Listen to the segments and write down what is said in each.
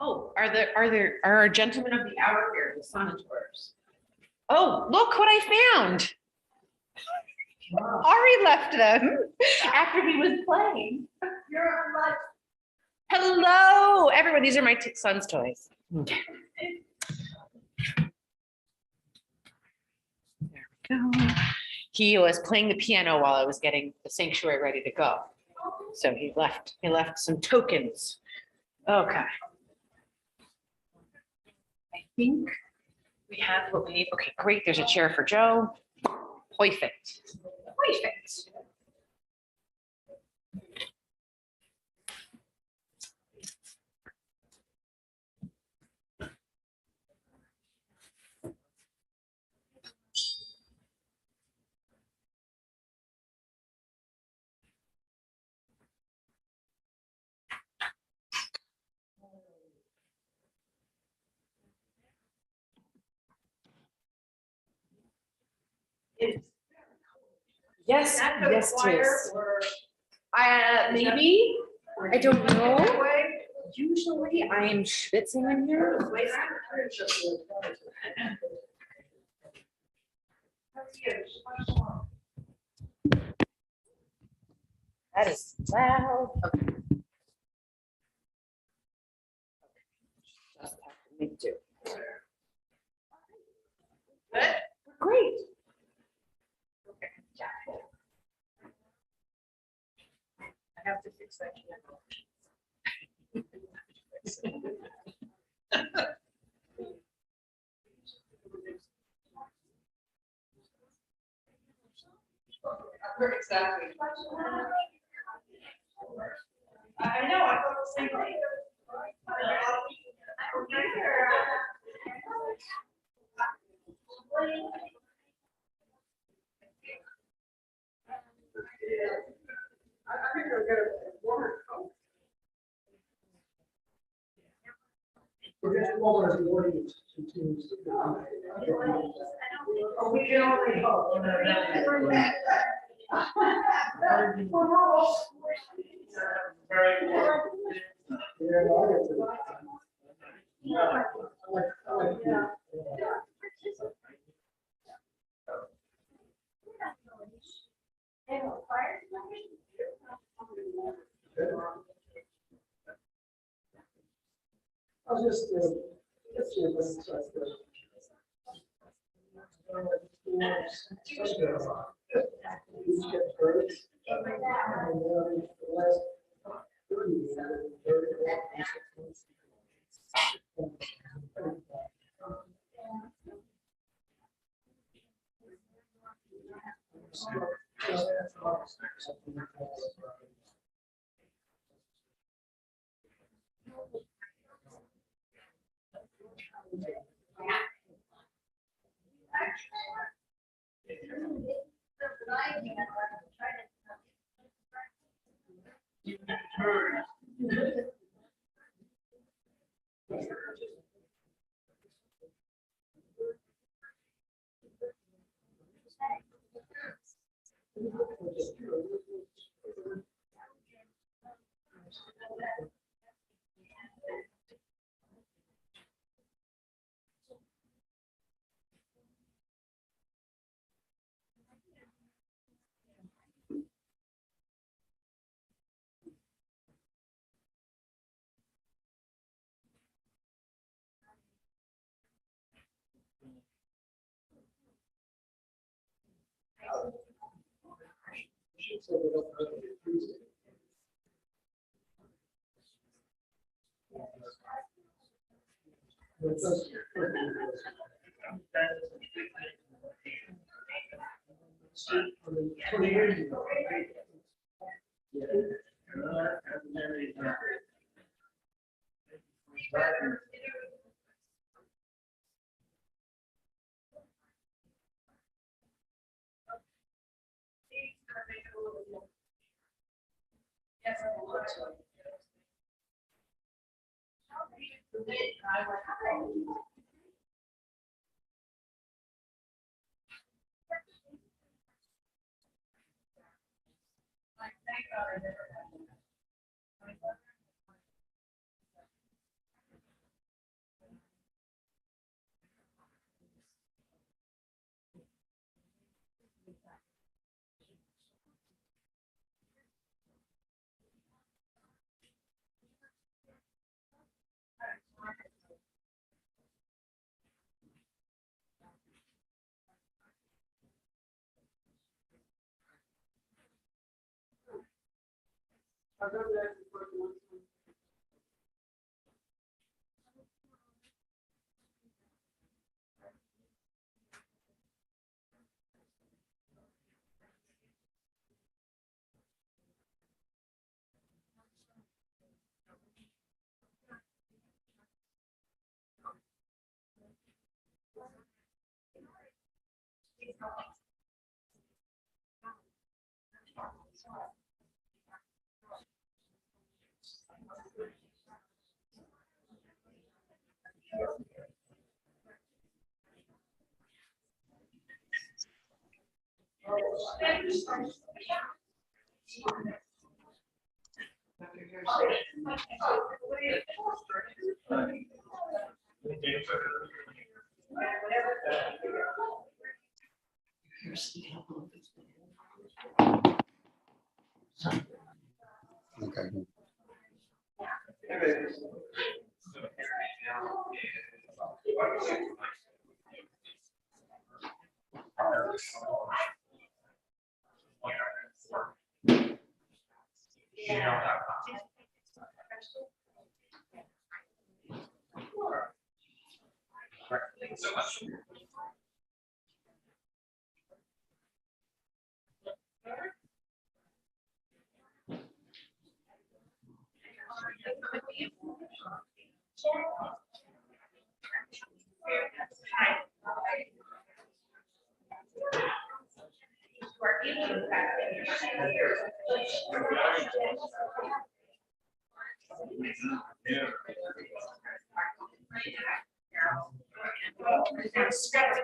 Oh, are our gentlemen of the hour here, the sonators? Oh, look what I found. Wow. Ari left them after he was playing. You're on live. Hello, everyone. These are my son's toys. There we go. He was playing the piano while I was getting the sanctuary ready to go. So he left some tokens. Okay. I think we have what we need. Okay, great. There's a chair for Joe. Perfect. Perfect. Yes, yes, it is. Maybe. I don't know. Usually I am schwitzing in here. That is loud. Okay. Just have to make do. Good. Great. Okay. I have to fix that. Exactly. I know, I thought the same thing. I think we're gonna warm coat. We're just over the audience continues to go. Oh, we can only hope. I'll just Okay.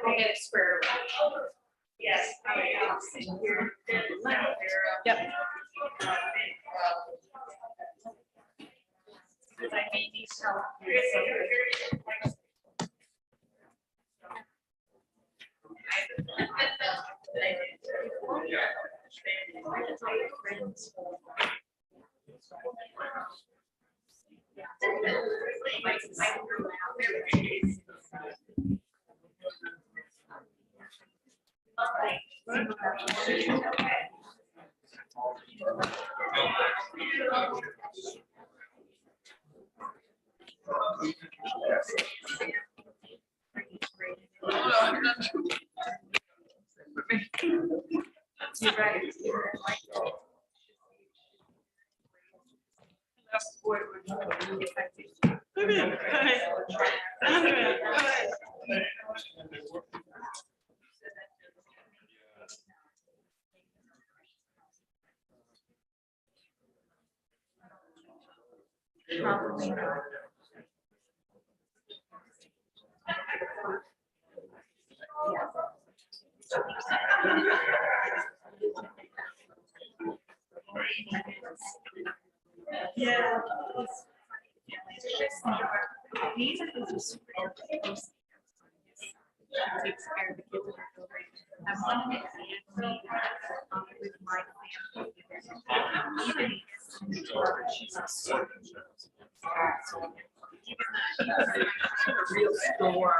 We'll get it squared away. Yes. Yep. You're right. Probably not. Yeah. Real store.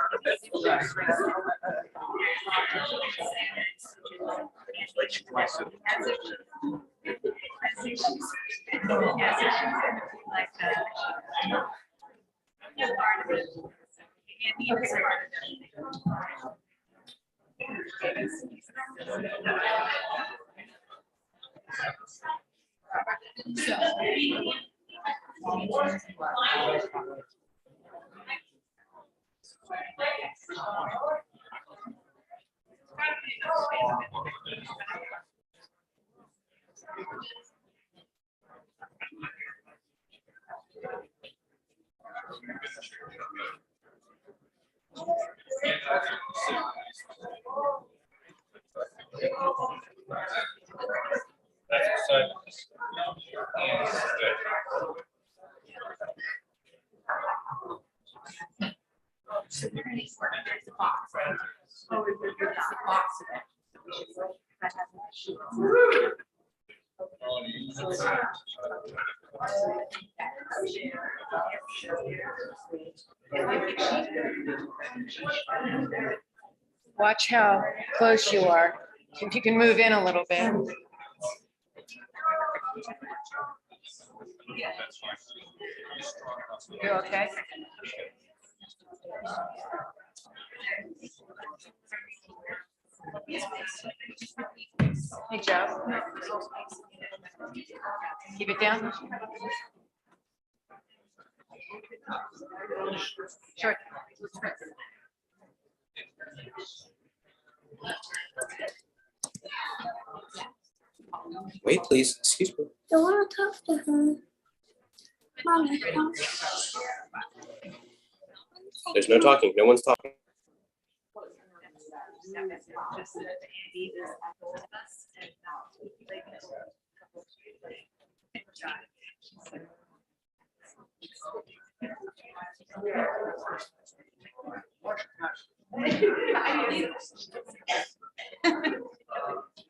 Watch how close you are. If you can move in a little bit. You okay? Hey, Joe. Keep it down. Short. Wait, please. Excuse me. I want to talk to her. Mommy, There's no talking. No one's talking.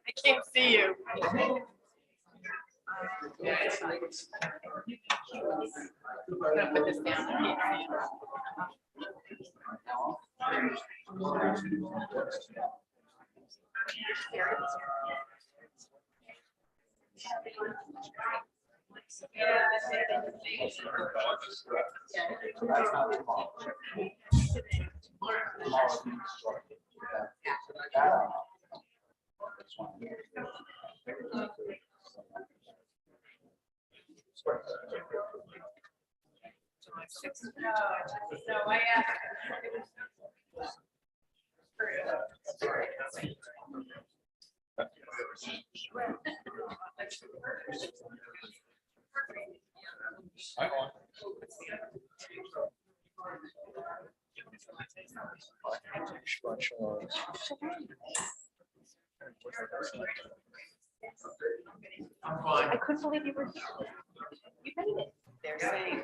I can't see you. I'm gonna put this down. I couldn't believe you were here. You made it. They're saying.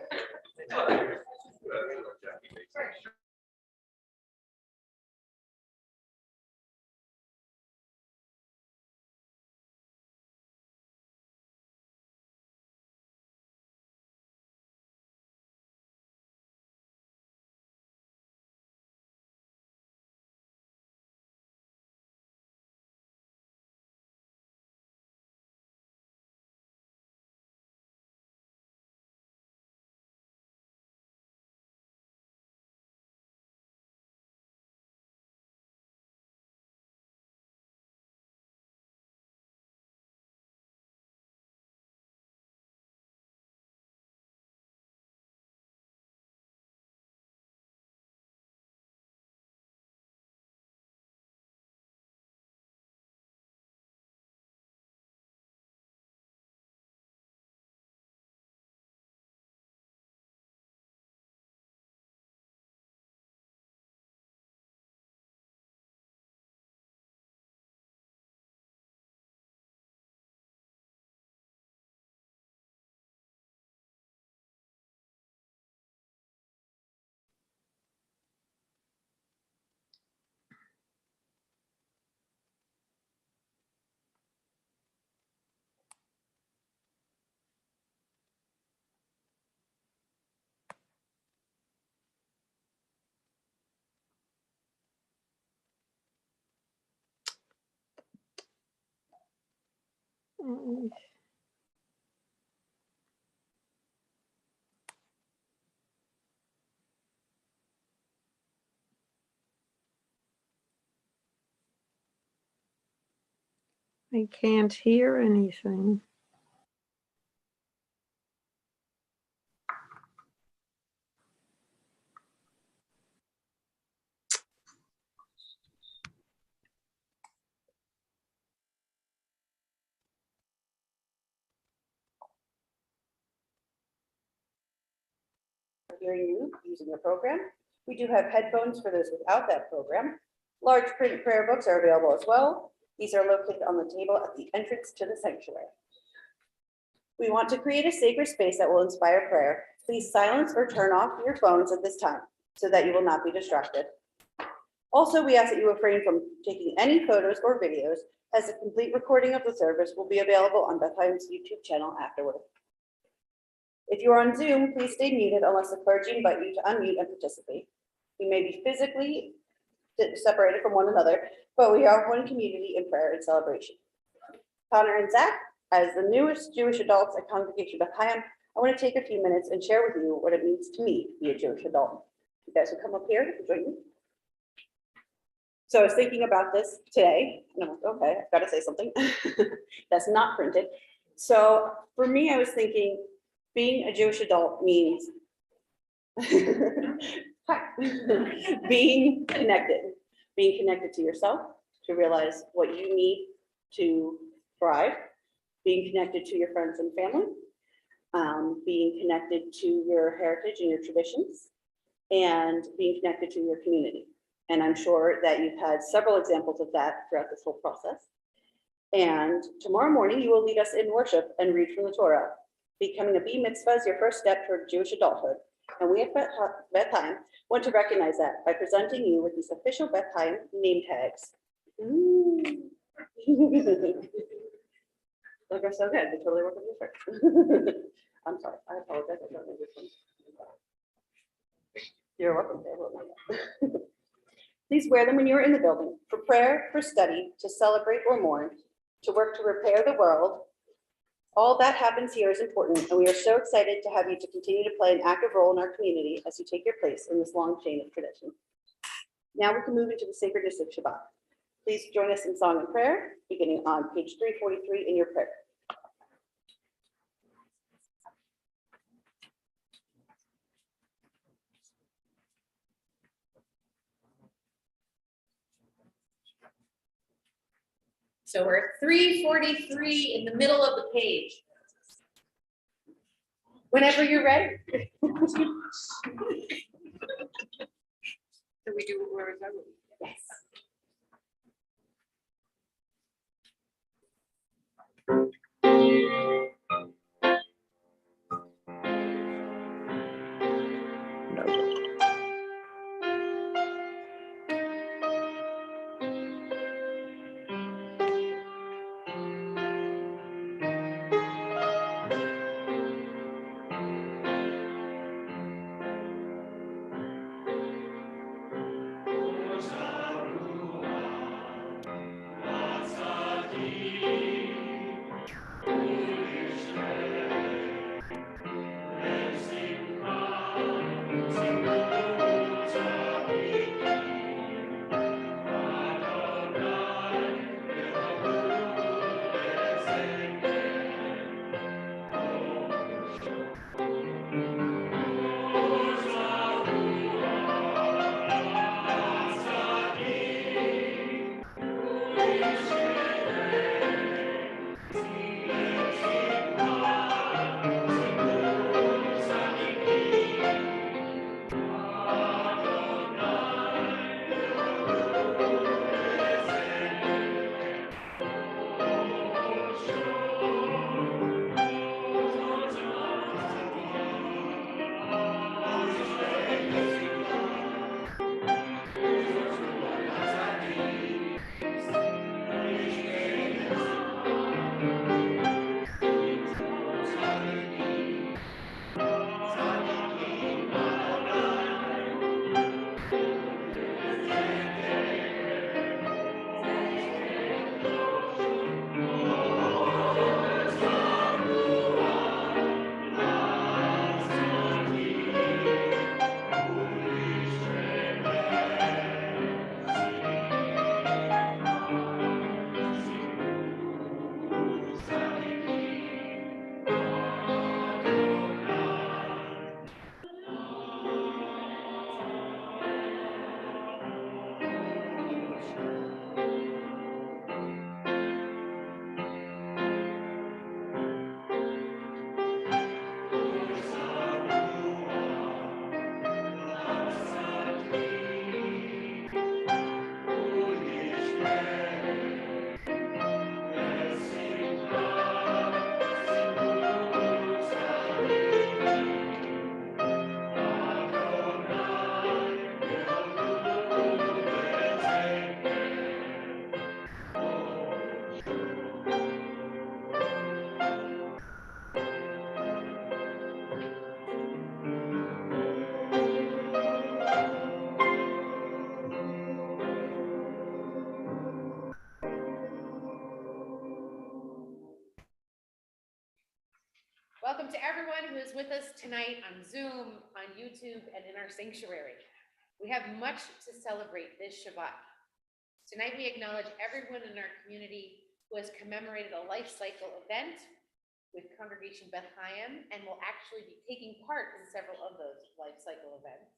I can't hear anything. Hearing you using the program. We do have headphones for those without that program. Large print prayer books are available as well. These are located on the table at the entrance to the sanctuary. We want to create a sacred space that will inspire prayer. Please silence or turn off your phones at this time so that you will not be distracted. Also, we ask that you refrain from taking any photos or videos, as a complete recording of the service will be available on Beth Hyam's YouTube channel afterward. If you are on Zoom, please stay muted unless the clergy invite you to unmute and participate. We may be physically separated from one another, but we are one community in prayer and celebration. Connor and Zach, as the newest Jewish adults at Congregation Beth Hyam, I want to take a few minutes and share with you what it means to me to be a Jewish adult. You guys will come up here and join me. So I was thinking about this today, and I'm like, okay, I've got to say something that's not printed. So for me, I was thinking being a Jewish adult means being connected to yourself, to realize what you need to thrive, being connected to your friends and family, being connected to your heritage and your traditions, and being connected to your community. And I'm sure that you've had several examples of that throughout this whole process. And tomorrow morning, you will lead us in worship and read from the Torah. Becoming a B mitzvah is your first step toward Jewish adulthood. And we at Beth Hyam want to recognize that by presenting you with these official Beth Hyam name tags. Ooh. Those are so good. They totally work with your shirt. I'm sorry. I apologize. I don't know this one. You're welcome. Please wear them when you are in the building for prayer, for study, to celebrate or mourn, to work to repair the world. All that happens here is important, and we are so excited to have you to continue to play an active role in our community as you take your place in this long chain of tradition. Now we can move into the sacredness of Shabbat. Please join us in song and prayer, beginning on page 343 in your prayer. So we're at 343 in the middle of the page. Whenever you're ready. So we do where we're going. Yes. Welcome to everyone who is with us tonight on Zoom, on YouTube, and in our sanctuary. We have much to celebrate this Shabbat. Tonight, we acknowledge everyone in our community who has commemorated a life cycle event with Congregation Beth Hayim and will actually be taking part in several of those life cycle events.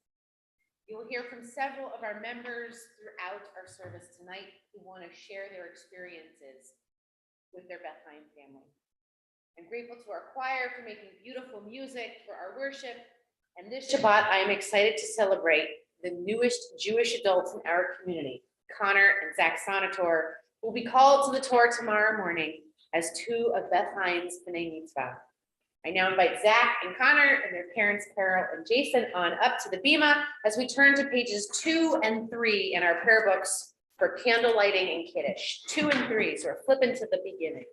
You will hear from several of our members throughout our service tonight who want to share their experiences with their Beth Hayim family. I'm grateful to our choir for making beautiful music for our worship. And this Shabbat, I am excited to celebrate the newest Jewish adults in our community, Connor and Zach Sonator, who will be called to the Torah tomorrow morning as two of Beth Hayim's B'nai Mitzvah. I now invite Zach and Connor and their parents, Carol and Jason, on up to the bima as we turn to pages 2 and 3 in our prayer books for candle lighting and Kiddush. 2 and 3, so we're flipping to the beginning.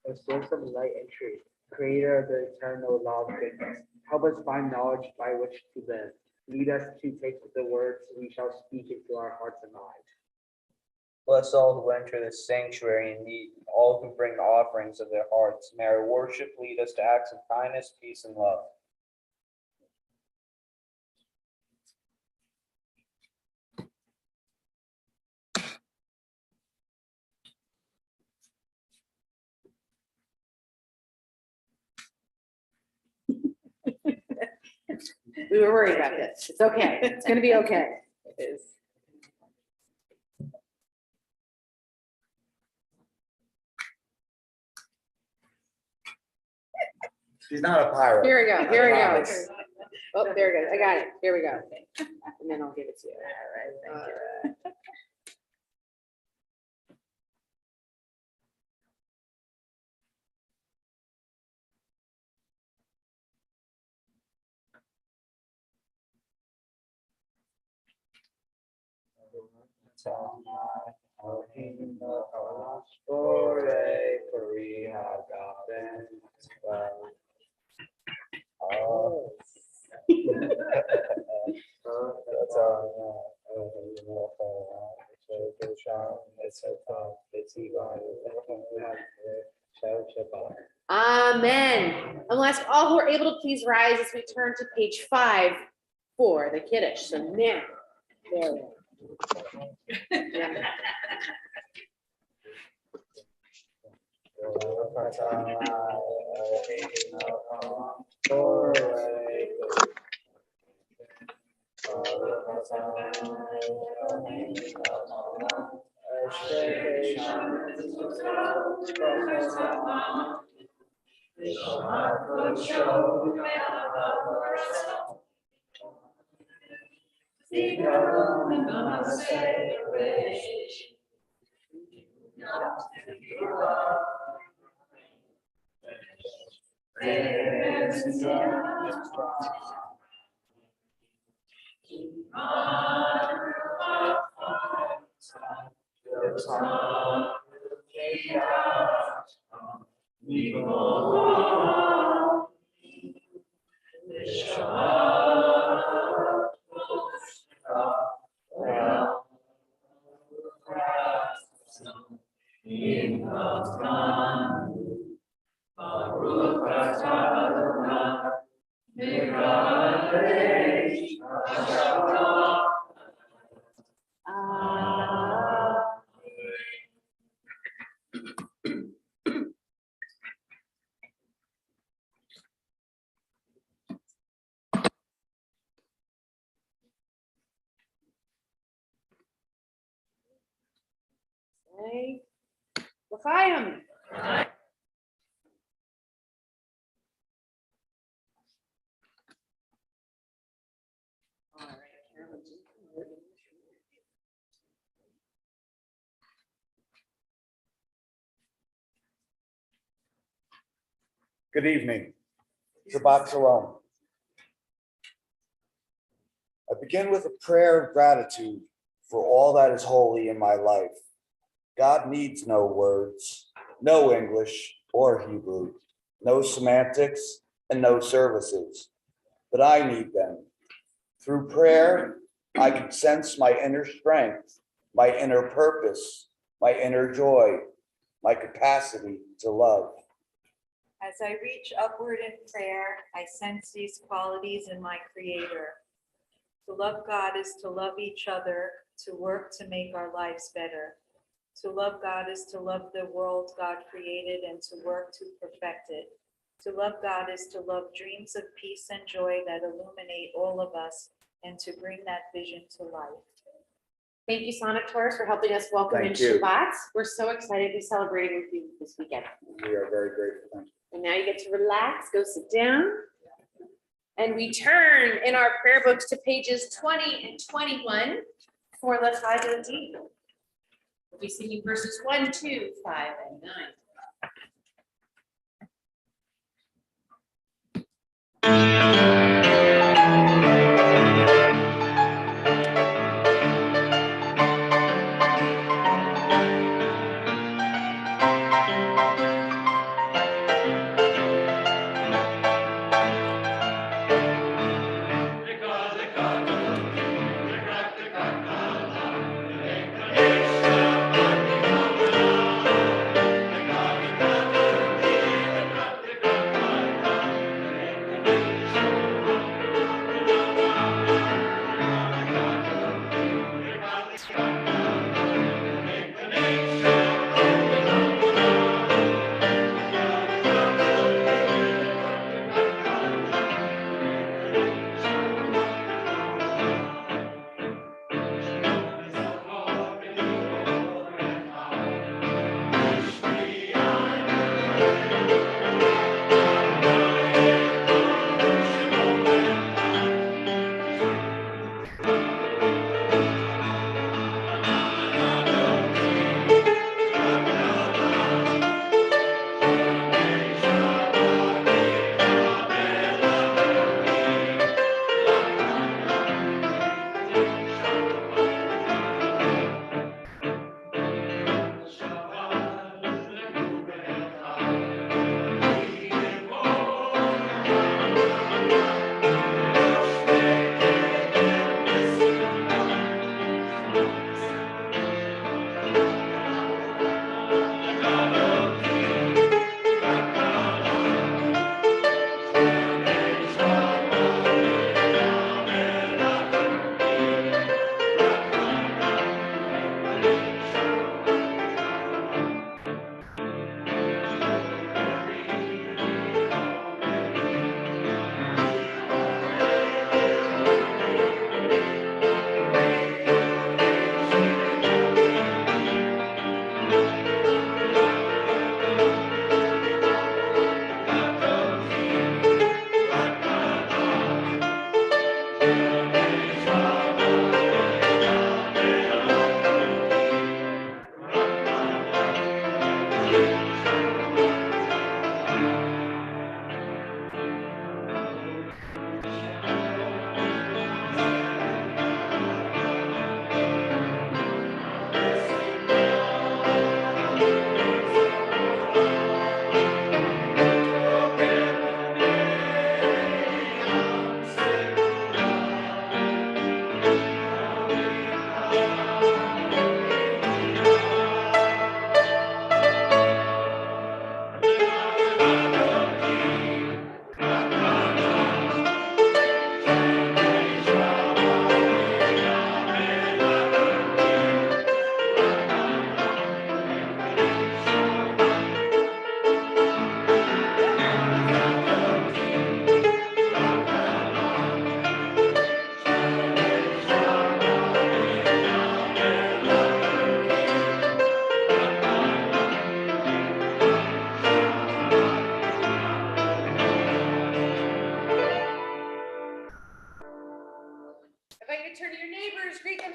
The source of light and truth, creator of the eternal law of goodness. Help us find knowledge by which to live. Lead us to take the words we shall speak into our hearts and minds. Bless all who enter this sanctuary in need, and all who bring offerings of their hearts. May our worship lead us to acts of kindness, peace, and love. We were worried about this. It's okay. It's going to be okay. It is. She's not a pirate. Here we go. Here we go. promise. Oh, there it goes. I got it. Here we go. And then I'll give it to you. All right. Thank you. Oh. Amen. And we'll ask all who are able to please rise as we turn to page 5 for the Kiddush. So now, there we go. Yeah. Okay. L'chaim. All right, Carolyn. Good evening. Shabbat Shalom. I begin with a prayer of gratitude for all that is holy in my life. God needs no words, no English or Hebrew, no semantics, and no services. But I need them. Through prayer, I can sense my inner strength, my inner purpose, my inner joy, my capacity to love. As I reach upward in prayer, I sense these qualities in my Creator. To love God is to love each other, to work to make our lives better. To love God is to love the world God created and to work to perfect it. To love God is to love dreams of peace and joy that illuminate all of us and to bring that vision to life. Thank you, Sonic Tours, for helping us welcome in Thank you. Shabbat. We're so excited to be celebrating with you this weekend. We are very grateful. Thank you. And now you get to relax, go sit down. And we turn in our prayer books to pages 20 and 21 for L'Chai D'Odi. We'll be singing verses 1, 2, 5, and 9.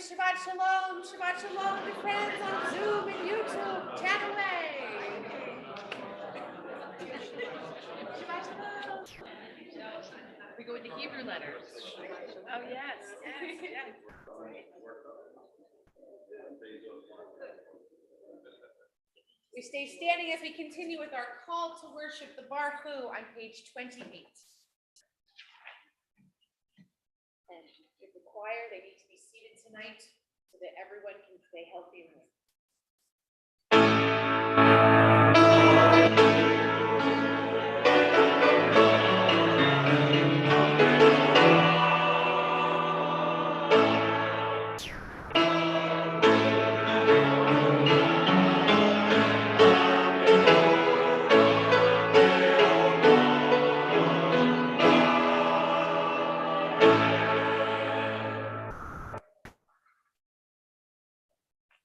Shabbat Shalom, Shabbat Shalom to friends on Zoom and YouTube. Chat away. Shabbat Shalom. We go into Hebrew letters. Oh, yes, yes, yes. We stay standing as we continue with our call to worship the Baruch Hu on page 28. And with the choir, they need to be seated tonight so that everyone can stay healthy and well.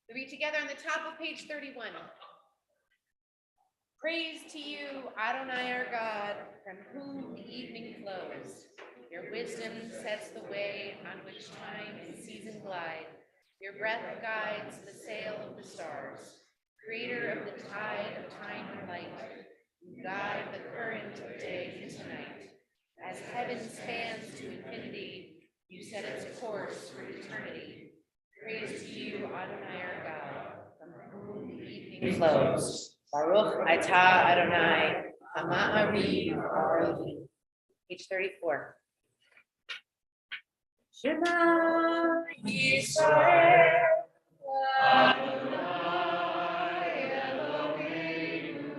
We read together on the top of page 31. Praise to you, Adonai our God, from whom the evening flows. Your wisdom sets the way on which time and season glide. Your breath guides the sail of the stars. Creator of the tide of time and light, you guide the current of day to night. As heaven spans to infinity, you set its course for eternity. Praise to you, Adonai our God, from whom the evening flows. Baruch atah Adonai, Ha'ma'ariv ha'olim. Page 34. Shema Yisrael, Adonai Eloheinu,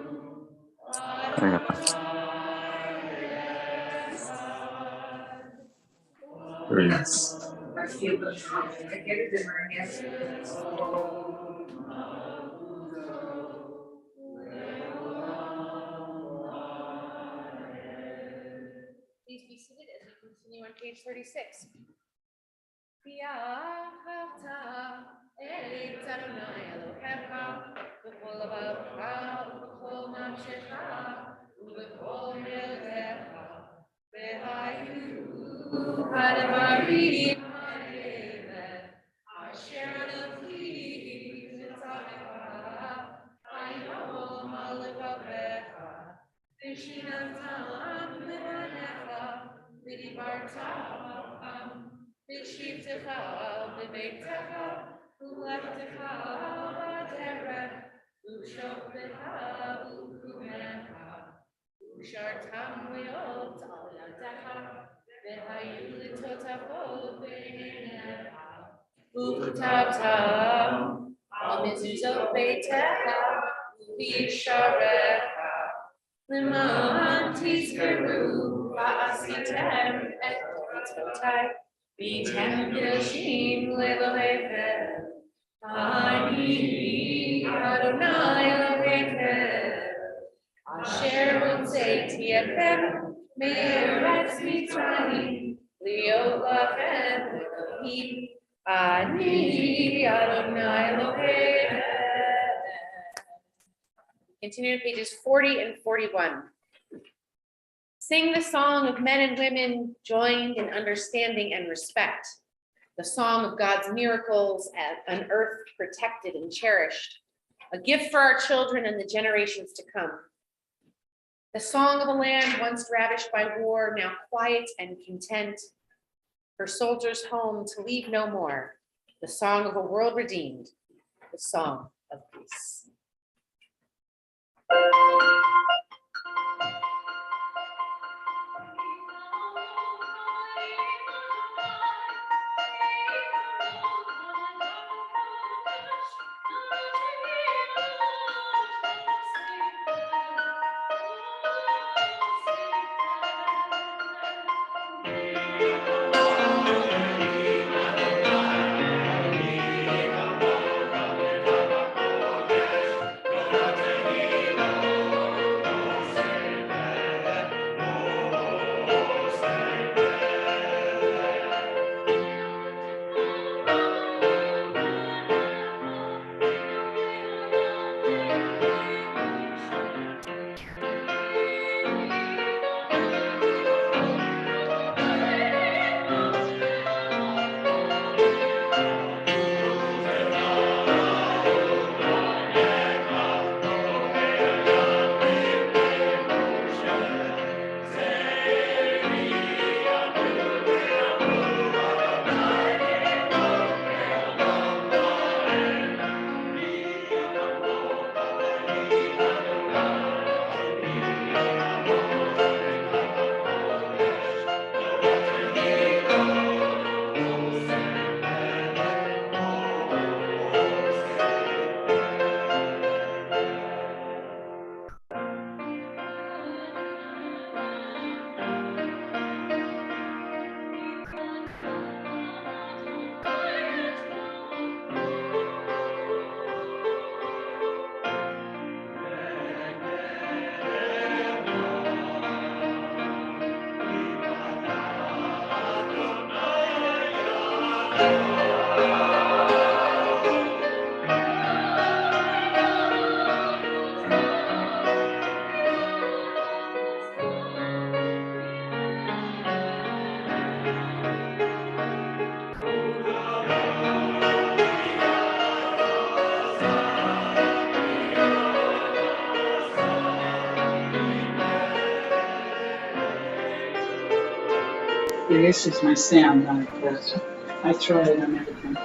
Please be seated as we continue on page 36. V'ahavta et Adonai Elohecha b'chol levavecha u'b'chol nafshecha u'b'chol milecha v'hayu ha'devarim ha'elah asher anochi mitzavecha hayom ha'levavecha v'shinantam levanecha v'dibartam v'shivtecha v'beitecha u'lechtecha b'derech u'shoftecha u'kumecha u'shartam leot al yadecha v'hayu litotafot b'einecha u'kutabtam al mezuzot beitecha u'yisharecha L'man tizkeru va'asitem et mitzvotai v'tem kedoshim le'lohechem Ani Adonai Elohechem Asher hotzeiti etchem me'eretz Mitzrayim liot lachem Elohim Ani Adonai Elohechem. Continue to pages 40 and 41. Sing the song of men and women joined in understanding and respect. The song of God's miracles, an earth protected and cherished. A gift for our children and the generations to come. The song of a land once ravished by war, now quiet and content. For soldiers home to leave no more. The song of a world redeemed. The song of peace. This is my sound on it, but I try it on everything.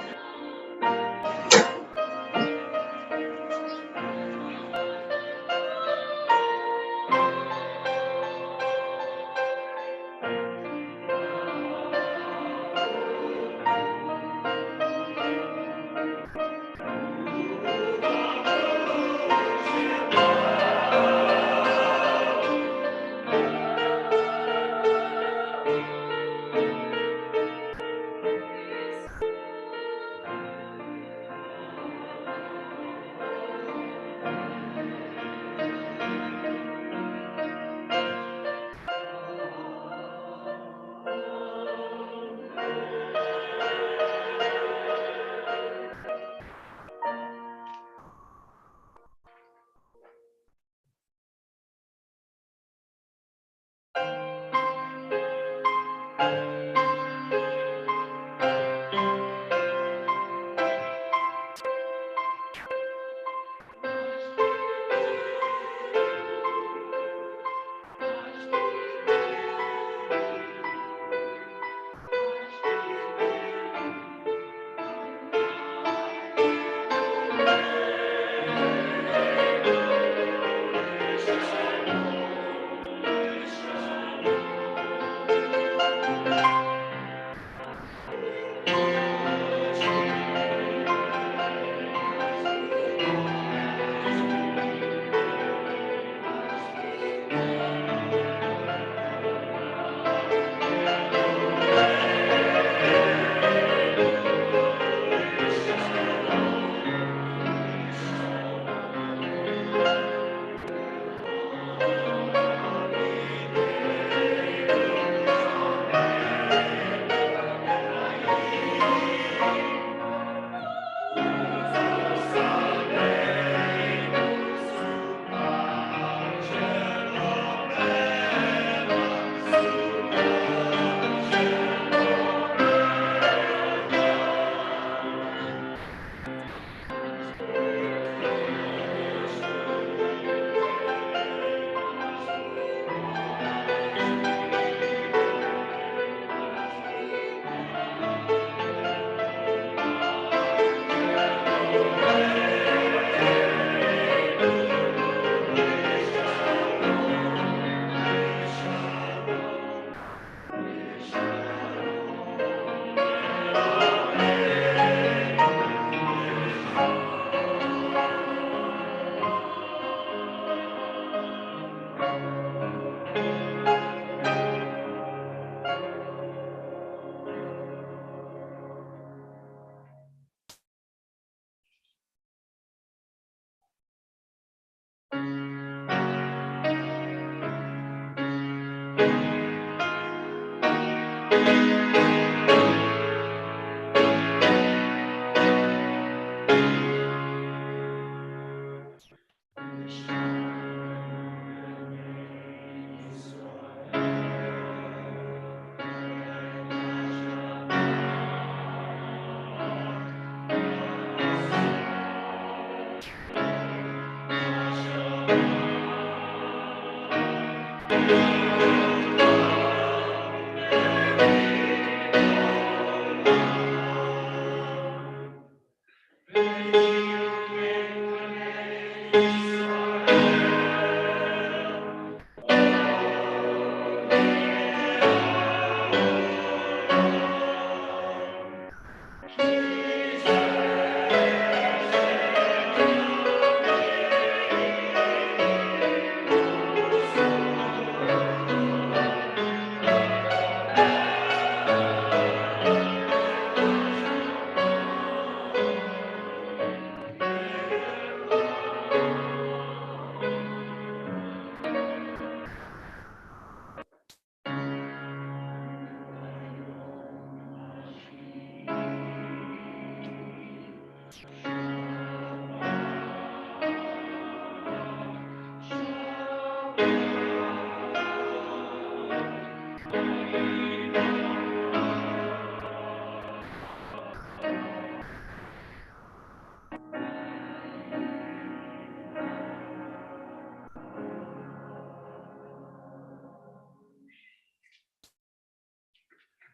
It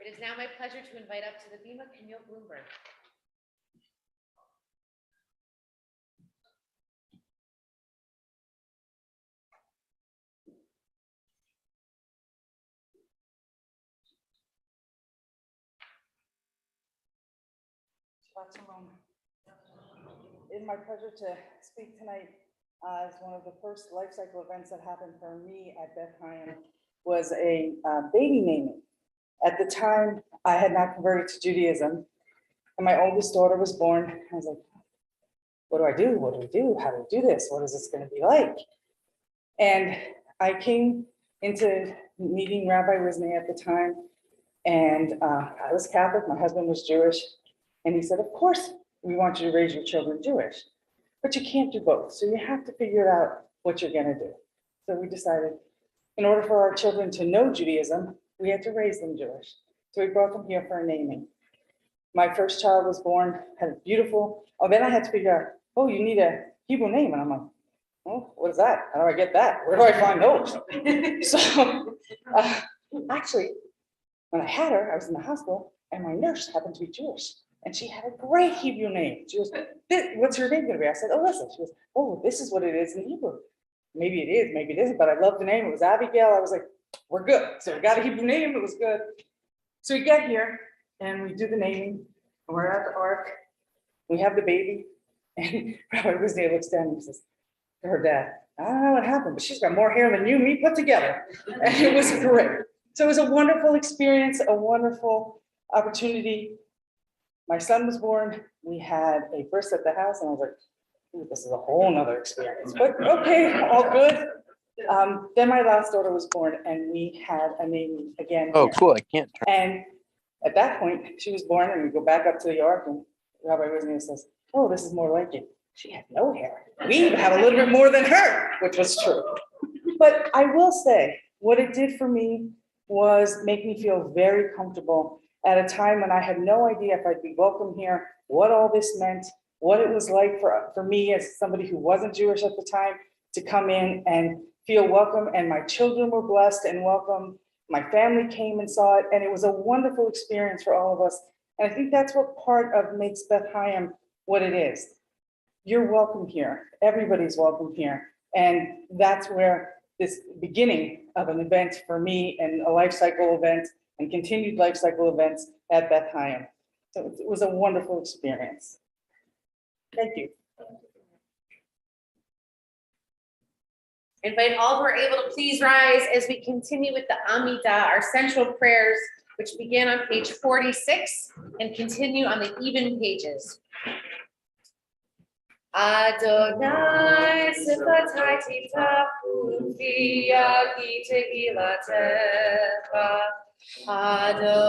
is now my pleasure to invite up to the Bima Camille Bloomberg. Shabbat shalom. It is my pleasure to speak tonight as one of the first life cycle events that happened for me at Beth Chaim was a baby naming. At the time, I had not converted to Judaism, and my oldest daughter was born. I was like, what do I do? What do we do? How do we do this? What is this going to be like? And I came into meeting Rabbi Wisney at the time, and I was Catholic, my husband was Jewish, and he said, of course, we want you to raise your children Jewish, but you can't do both. So you have to figure out what you're gonna do. So we decided, in order for our children to know Judaism, we had to raise them Jewish. So we brought them here for a naming. My first child was born, had a beautiful, then I had to figure out, oh, you need a Hebrew name. And I'm like, oh, what is that? How do I get that? Where do I find those? So actually, when I had her, I was in the hospital, and my nurse happened to be Jewish. And she had a great Hebrew name. She goes, what's her name gonna be? I said, Alyssa. She goes, oh, this is what it is in Hebrew. Maybe it is, maybe it isn't, but I love the name. It was Abigail. I was like, we're good. So we got a Hebrew name, it was good. So we get here and we do the naming, and we're at the ark. We have the baby, and Rabbi Wisney looks down and he says to her dad, I don't know what happened, but she's got more hair than you and me put together. And it was great. So it was a wonderful experience, a wonderful opportunity. My son was born, we had a bris at the house, and I was like, ooh, this is a whole nother experience, but okay, all good. Then my last daughter was born, and we had a name again. Oh, here. cool. I can't turn. And at that point, she was born, and we go back up to the ark, and Rabbi Wisney says, oh, this is more like it. She had no hair. We even have a little bit more than her, which was true. But I will say, what it did for me was make me feel very comfortable at a time when I had no idea if I'd be welcome here, what all this meant, what it was like for me as somebody who wasn't Jewish at the time to come in and feel welcome. And my children were blessed and welcome. My family came and saw it, and it was a wonderful experience for all of us. And I think that's what part of makes Beth Chaim what it is. You're welcome here. Everybody's welcome here. And that's where this beginning of an event for me, and a life cycle event and continued life cycle events at Beth Chaim. So it was a wonderful experience. Thank you. Invite all who are able to please rise as we continue with the Amidah, our central prayers, which begin on page 46 and continue on the even pages. Adonai sifatai titapu v'yagi tegilatecha. Adonai,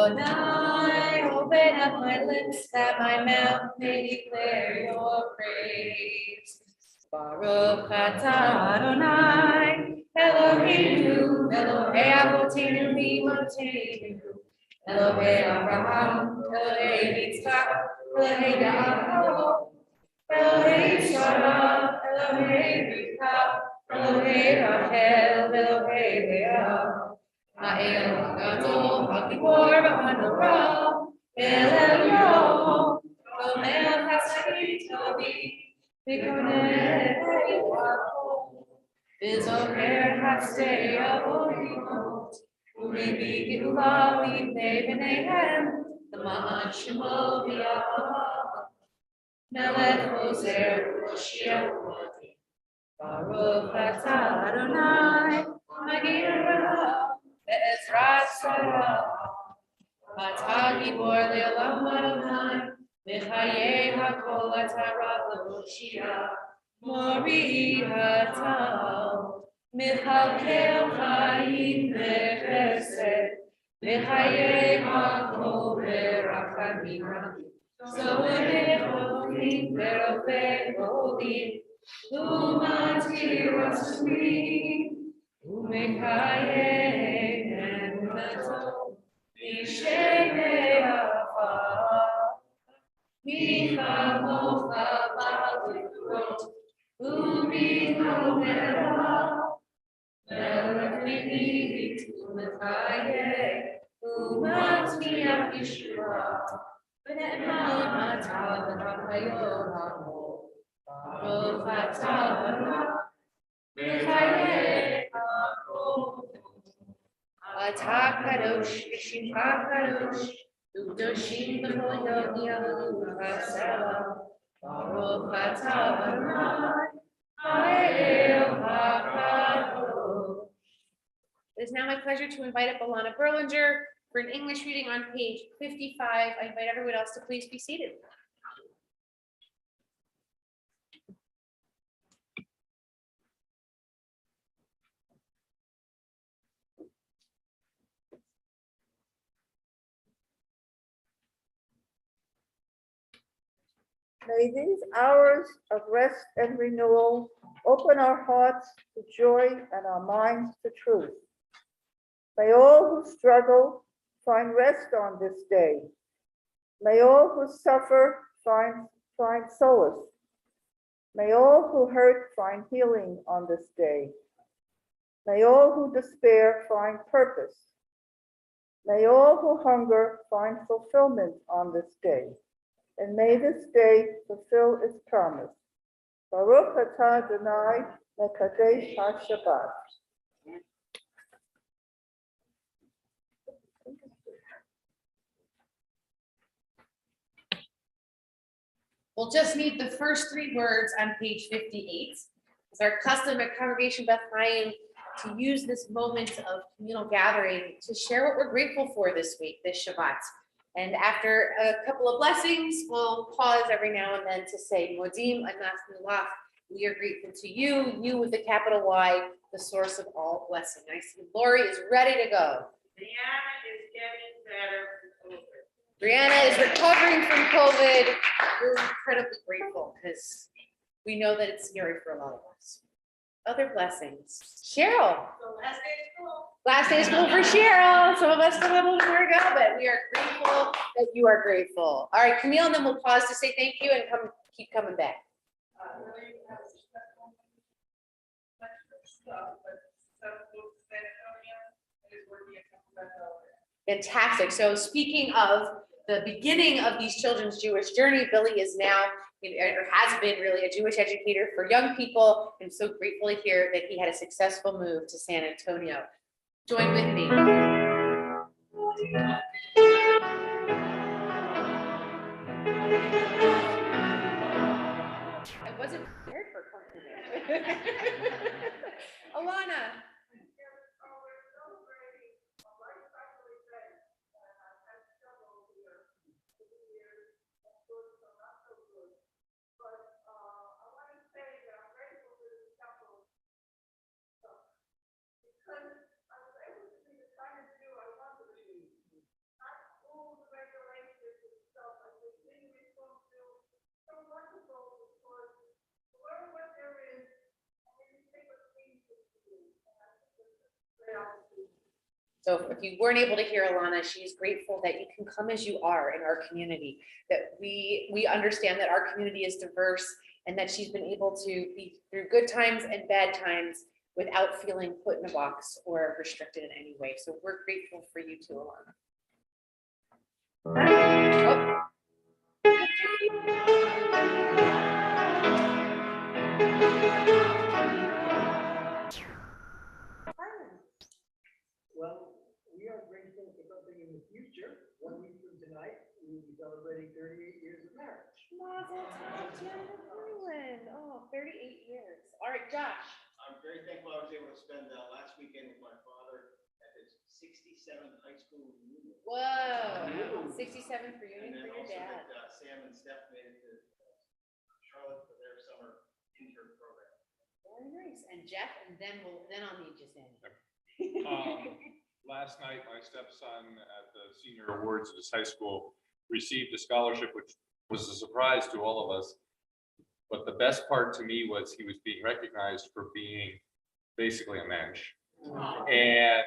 open up my lips that my mouth may declare your praise. Baruch atah Adonai, Eloheinu, Elohei Avotenu v'Imotenu, Elohei Abraham, Elohei Yitzchak, Elohei Yaakov, Elohei Sarah, Elohei Rivka, Elohei Rachel, Elohei Leah, Ha'el Ha'gadol, Ha'gibor V'Hanora, El Elyon, Omer Hasadim Tovi, V'koneh V'Yivako, V'zocher Hastei Avorimot, U'Levi Gidula V'Yivnei B'neihem, L'ma'an Shemo V'Yahava, Melech Ozer U'Moshiach U'Mati, Baruch atah Adonai, Magir Ra, Be'ezrat Sarah, Atah Gibor Le'olam Adonai, V'chayei Hakol atah Rav L'Moshiach, Mori atah, Michalkel Chaim V'Chesed, V'chayei Hakol V'Rachamim Rabim. Atakadosh, Ishikadosh, Udoshim Hasela, Baruch atah Adonai, HaKadosh. It is now my pleasure to invite up Alana Berlinger for an English reading on page 55. I invite everyone else to please be seated. May these hours of rest and renewal open our hearts to joy and our minds to truth. May all who struggle find rest on this day. May all who suffer find solace. May all who hurt find healing on this day. May all who despair find purpose. May all who hunger find fulfillment on this day. And may this day fulfill its promise. Baruch atah Adonai mekadesh haShabbat. We'll just need the first three words on page 58. It's our custom at Congregation Beth Chaim to use this moment of communal gathering to share what we're grateful for this week, this Shabbat. And after a couple of blessings, we'll pause every now and then to say, Modim Anachnu Lach, we are grateful to you, you with a capital Y, the source of all blessing. I see Lori is ready to go. Brianna is getting better from COVID. Brianna is recovering from COVID. We're incredibly grateful because we know that it's scary for a lot of us. Other blessings. Cheryl. So last day of school. Last day of school for Cheryl. Some of us still have a little more to go, but we are grateful that you are grateful. All right, Camille, and then we'll pause to say thank you and keep coming back. Really have special stuff, but stuff with San Antonio is working at Kabbalat. Fantastic. So speaking of the beginning of these children's Jewish journey, Billy is now, or has been really, a Jewish educator for young people. I'm so grateful to hear that he had a successful move to San Antonio. Join with me. I wasn't prepared for compliment. Alana. So if you weren't able to hear Alana, she's grateful that you can come as you are in our community, that we understand that our community is diverse and that she's been able to be through good times and bad times without feeling put in a box or restricted in any way. So we're grateful for you too, Alana. Oh. Well, we are grateful for something in the future. 1 week from tonight, we will be celebrating 38 years of marriage. Mazel tov, Jen and Carolyn. Oh, 38 years. All right, Josh. I'm very thankful I was able to spend last weekend with my father at his 67th high school reunion. Whoa, 67th reunion for your also dad. that Sam and Steph made it to Charlotte for their summer intern program. Very nice. And Jeff, and then I'll need you, Sandy. Last night, my stepson at the senior awards at his high school received a scholarship, which was a surprise to all of us. But the best part to me was he was being recognized for being basically a mensch. And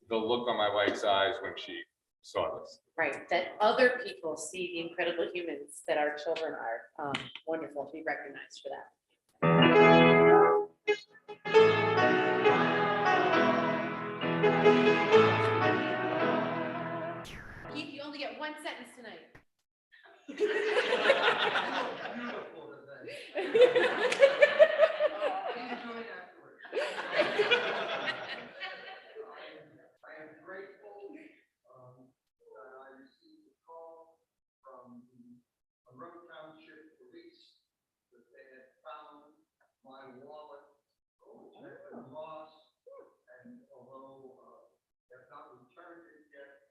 the look on my wife's eyes when she saw this. Right, that other people see the incredible humans that our children are. Wonderful to be recognized for that. Keith, you only get one sentence tonight. I am grateful that I received a call from the Monroe Township Police that they had found my wallet, which had been lost, and although they have not returned it yet,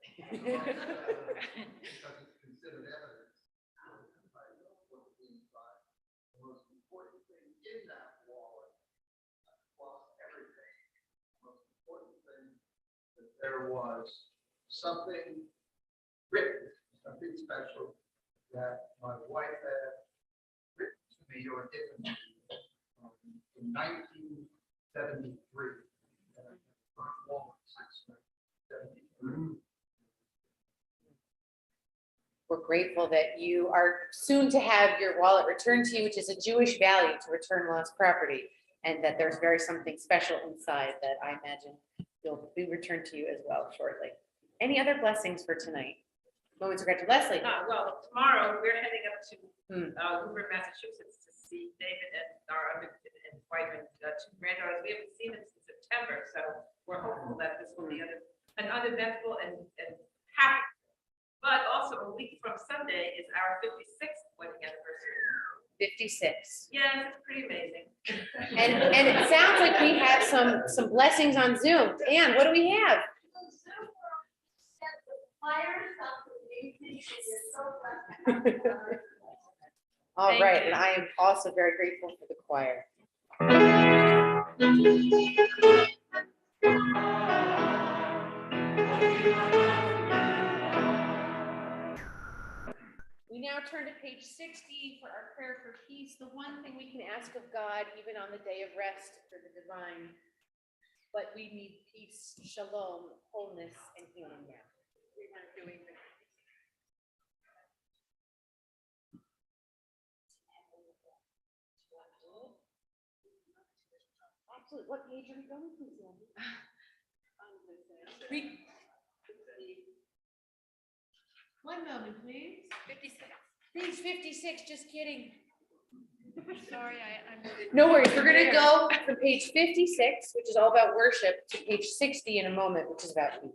because it's considered evidence, I know what's inside. The most important thing in that wallet was everything. The most important thing that there was something written, something special that my wife had written to me or given to me in 1973. We're grateful that you are soon to have your wallet returned to you, which is a Jewish value to return lost property, and that there's very something special inside that I imagine will be returned to you as well shortly. Any other blessings for tonight? Moments of gratitude. Leslie? Well, tomorrow we're heading up to Hoover, Massachusetts to see David and our other and wife and two granddaughters. We haven't seen them since September, so we're hopeful that this will be an uneventful and happy. But also a week from Sunday is our 56th wedding anniversary. 56. Yeah, it's pretty amazing. And it sounds like we have some blessings on Zoom. Ann, what do we have? All Thank right, you. and I am also very grateful for the choir. We now turn to page 60 for our prayer for peace. The one thing we can ask of God, even on the day of rest for the divine, but we need peace, shalom, wholeness, and healing now. We weren't doing this. Absolutely. What page are we going to, Sandy? One moment, please. 56. Page 56, just kidding. Sorry, I'm. No worries, we're gonna go from page 56, which is all about worship, to page 60 in a moment, which is about peace.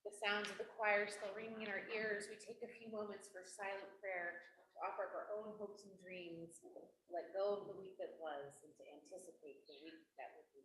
the sounds of the choir still ringing in our ears, we take a few moments for silent prayer to offer up our own hopes and dreams, let go of the week that was, and to anticipate the week that will be.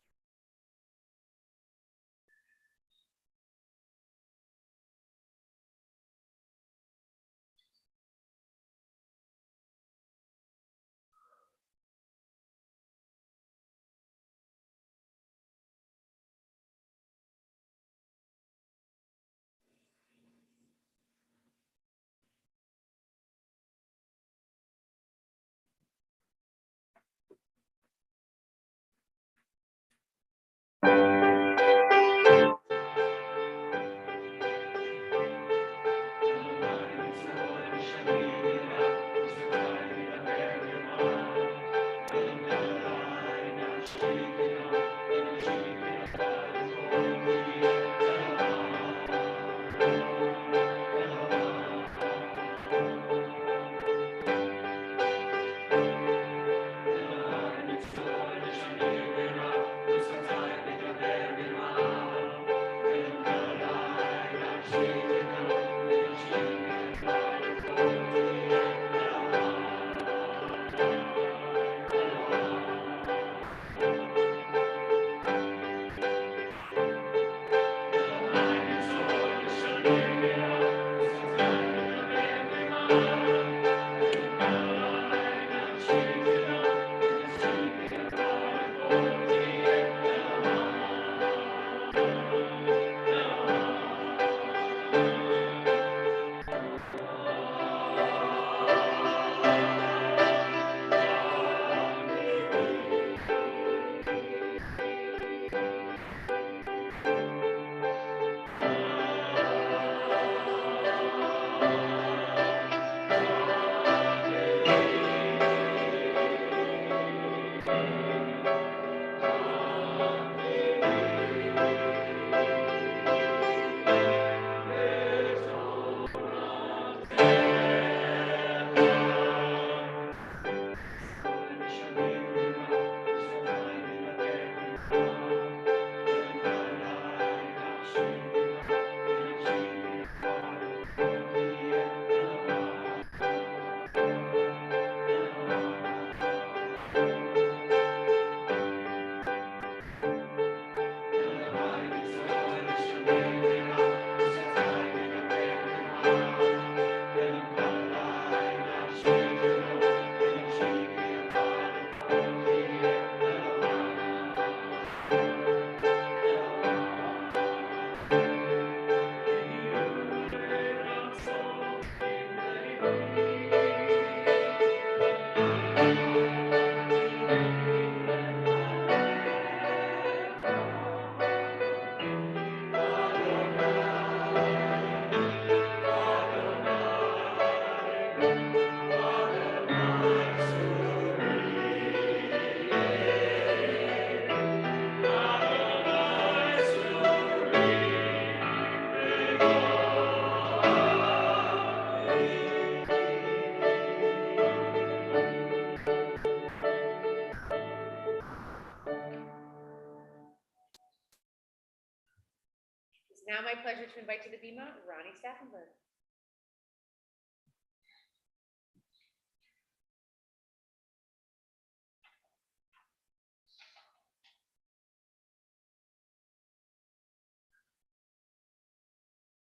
It's now my pleasure to invite to the Bema Ronnie Staffenberg.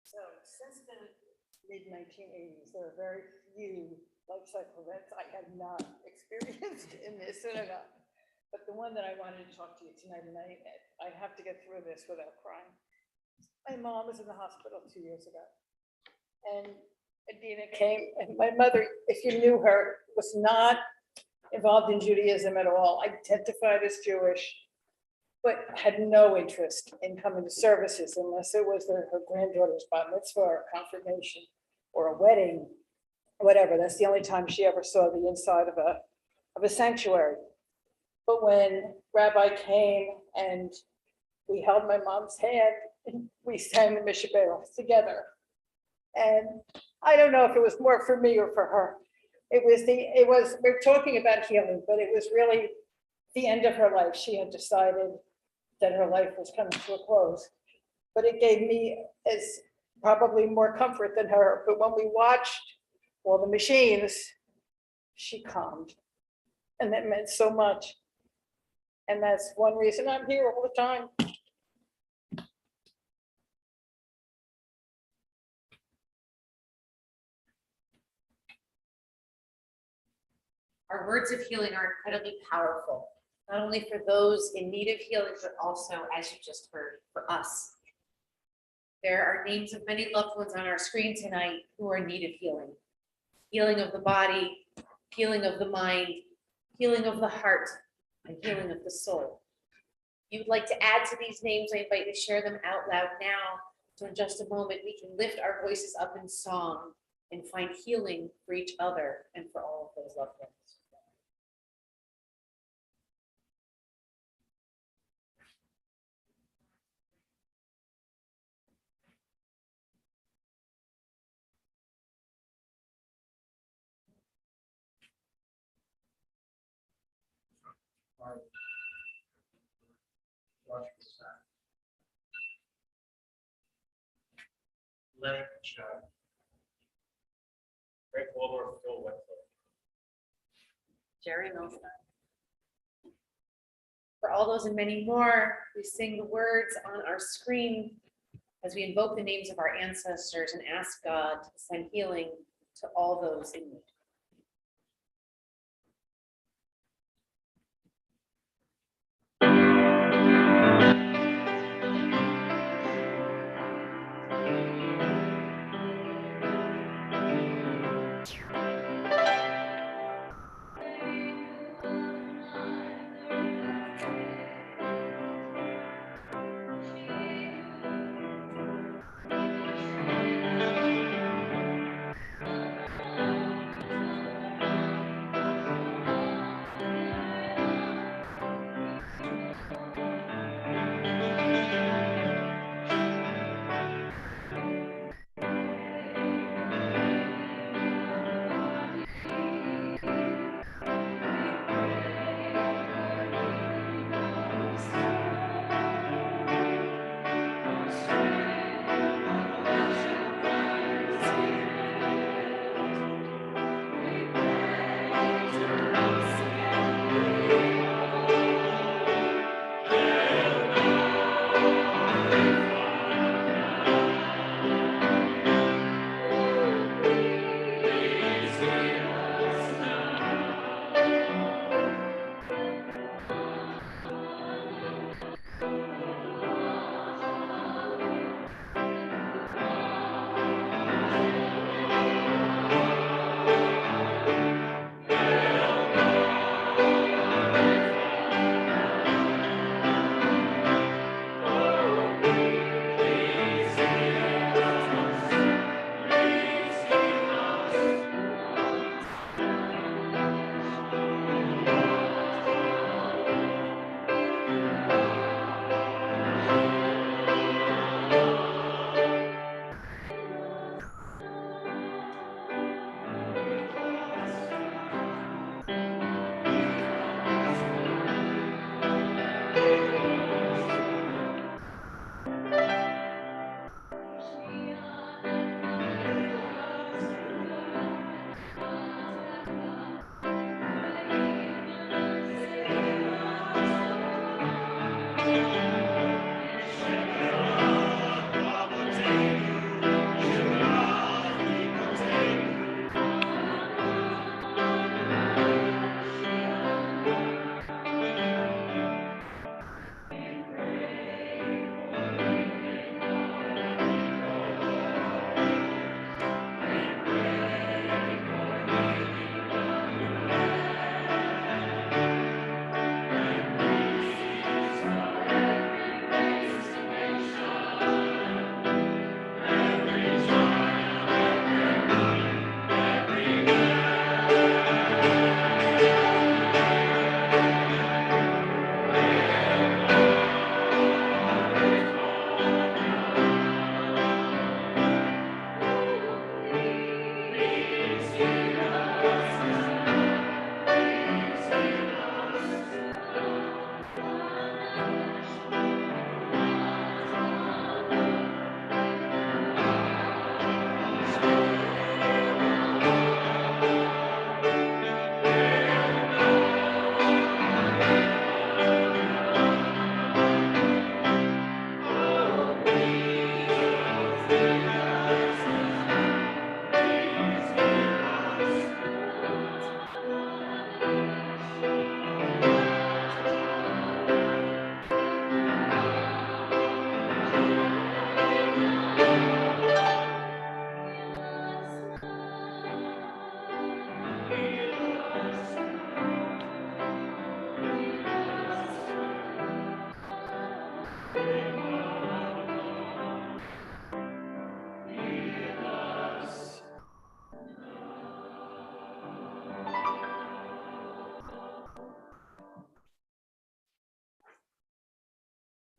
So since the mid-1980s, there are very few life cycle events I have not experienced in this synagogue. But the one that I wanted to talk to you tonight, and I have to get through this without crying. My mom was in the hospital 2 years ago. And Adina came, and my mother, if you knew her, was not involved in Judaism at all, identified as Jewish, but had no interest in coming to services unless it was her granddaughter's bar mitzvah or confirmation or a wedding, whatever. That's the only time she ever saw the inside of a sanctuary. But when Rabbi came and we held my mom's hand, and we sang the Mishabel together. And I don't know if it was more for me or for her. We're talking about healing, but it was really the end of her life. She had decided that her life was coming to a close. But it gave me, as probably more comfort than her, but when we watched all the machines, she calmed. And that meant so much. And that's one reason I'm here all the time. Our words of healing are incredibly powerful, not only for those in need of healing, but also, as you just heard, for us. There are names of many loved ones on our screen tonight who are in need of healing. Healing of the body, healing of the mind, healing of the heart, and healing of the soul. If you'd like to add to these names, I invite you to share them out loud now. So in just a moment, we can lift our voices up in song and find healing for each other and for all of those loved ones. Leonard Child. Rick Wilbur, Phil Whitfield. Jerry Milstein. For all those and many more, we sing the words on our screen as we invoke the names of our ancestors and ask God to send healing to all those in need.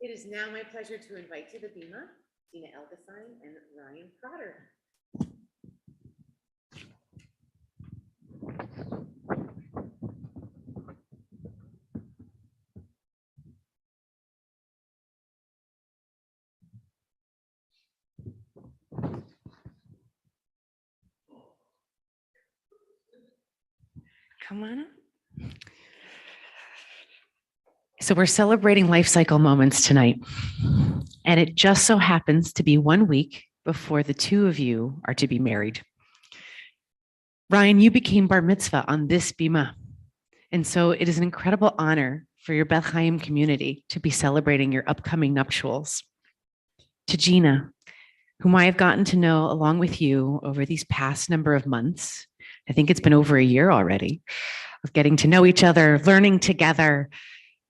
It is now my pleasure to invite to the Bima, Tina Elgesine and Ryan Trotter. Come on up. So we're celebrating life cycle moments tonight. And it just so happens to be 1 week before the two of you are to be married. Ryan, you became bar mitzvah on this bima. And so it is an incredible honor for your Beth Chaim community to be celebrating your upcoming nuptials. To Gina, whom I have gotten to know along with you over these past number of months, I think it's been over a year already, of getting to know each other, learning together,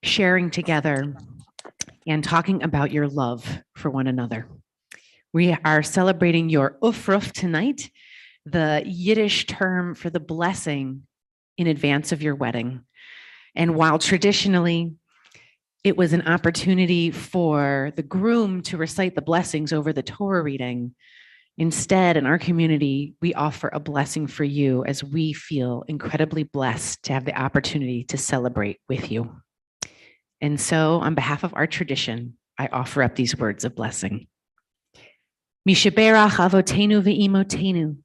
sharing together, and talking about your love for one another. We are celebrating your ufruf tonight, the Yiddish term for the blessing in advance of your wedding. And while traditionally it was an opportunity for the groom to recite the blessings over the Torah reading, instead, in our community, we offer a blessing for you as we feel incredibly blessed to have the opportunity to celebrate with you. And so, on behalf of our tradition, I offer up these words of blessing. Mishaberach avotenu ve'imotenu.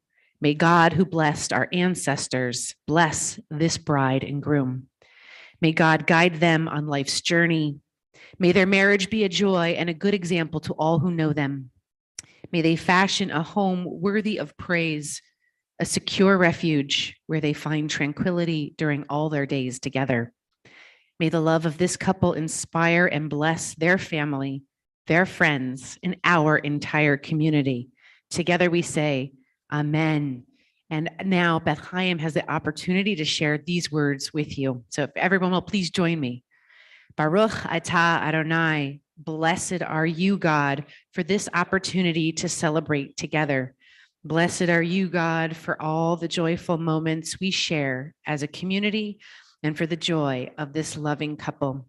May God, who blessed our ancestors, bless this bride and groom. May God guide them on life's journey. May their marriage be a joy and a good example to all who know them. May they fashion a home worthy of praise, a secure refuge where they find tranquility during all their days together. May the love of this couple inspire and bless their family, their friends, and our entire community. Together we say, Amen. And now Beth Chaim has the opportunity to share these words with you. So if everyone will please join me. Baruch atah Adonai, blessed are you, God, for this opportunity to celebrate together. Blessed are you, God, for all the joyful moments we share as a community and for the joy of this loving couple.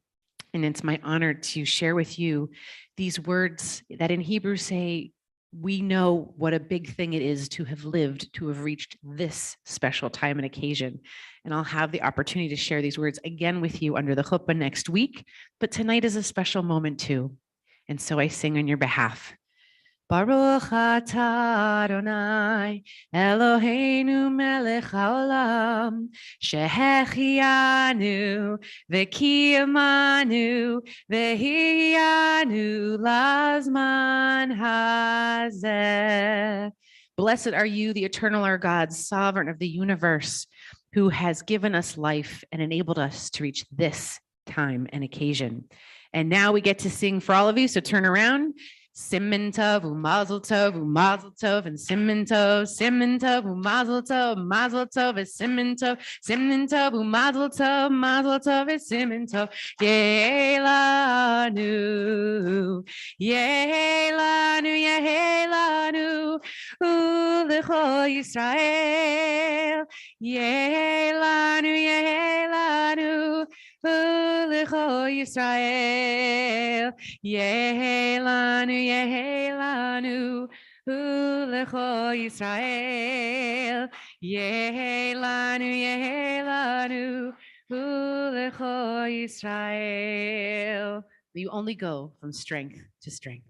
And it's my honor to share with you these words that in Hebrew say, we know what a big thing it is to have lived, to have reached this special time and occasion. And I'll have the opportunity to share these words again with you under the chuppah next week. But tonight is a special moment too. And so I sing on your behalf. Baruch atah Adonai, Eloheinu melech haolam, shehechianu, v'kiyamanu, v'hiyanu lazman hazeh. Blessed are you, the eternal our God, sovereign of the universe, who has given us life and enabled us to reach this time and occasion. And now we get to sing for all of you, so turn around. Siman tov, umazel tov, and siman tov, umazel tov, and siman tov, umazel tov, and siman tov. Yehelanu, yehelanu, yehelanu, u'lecho Yisrael. Yehelanu, yehelanu, u'lecho Yisrael. Yehelanu, yehelanu, u'lecho Yisrael. Yehelanu, yehelanu, u'lecho Yisrael. You only go from strength to strength.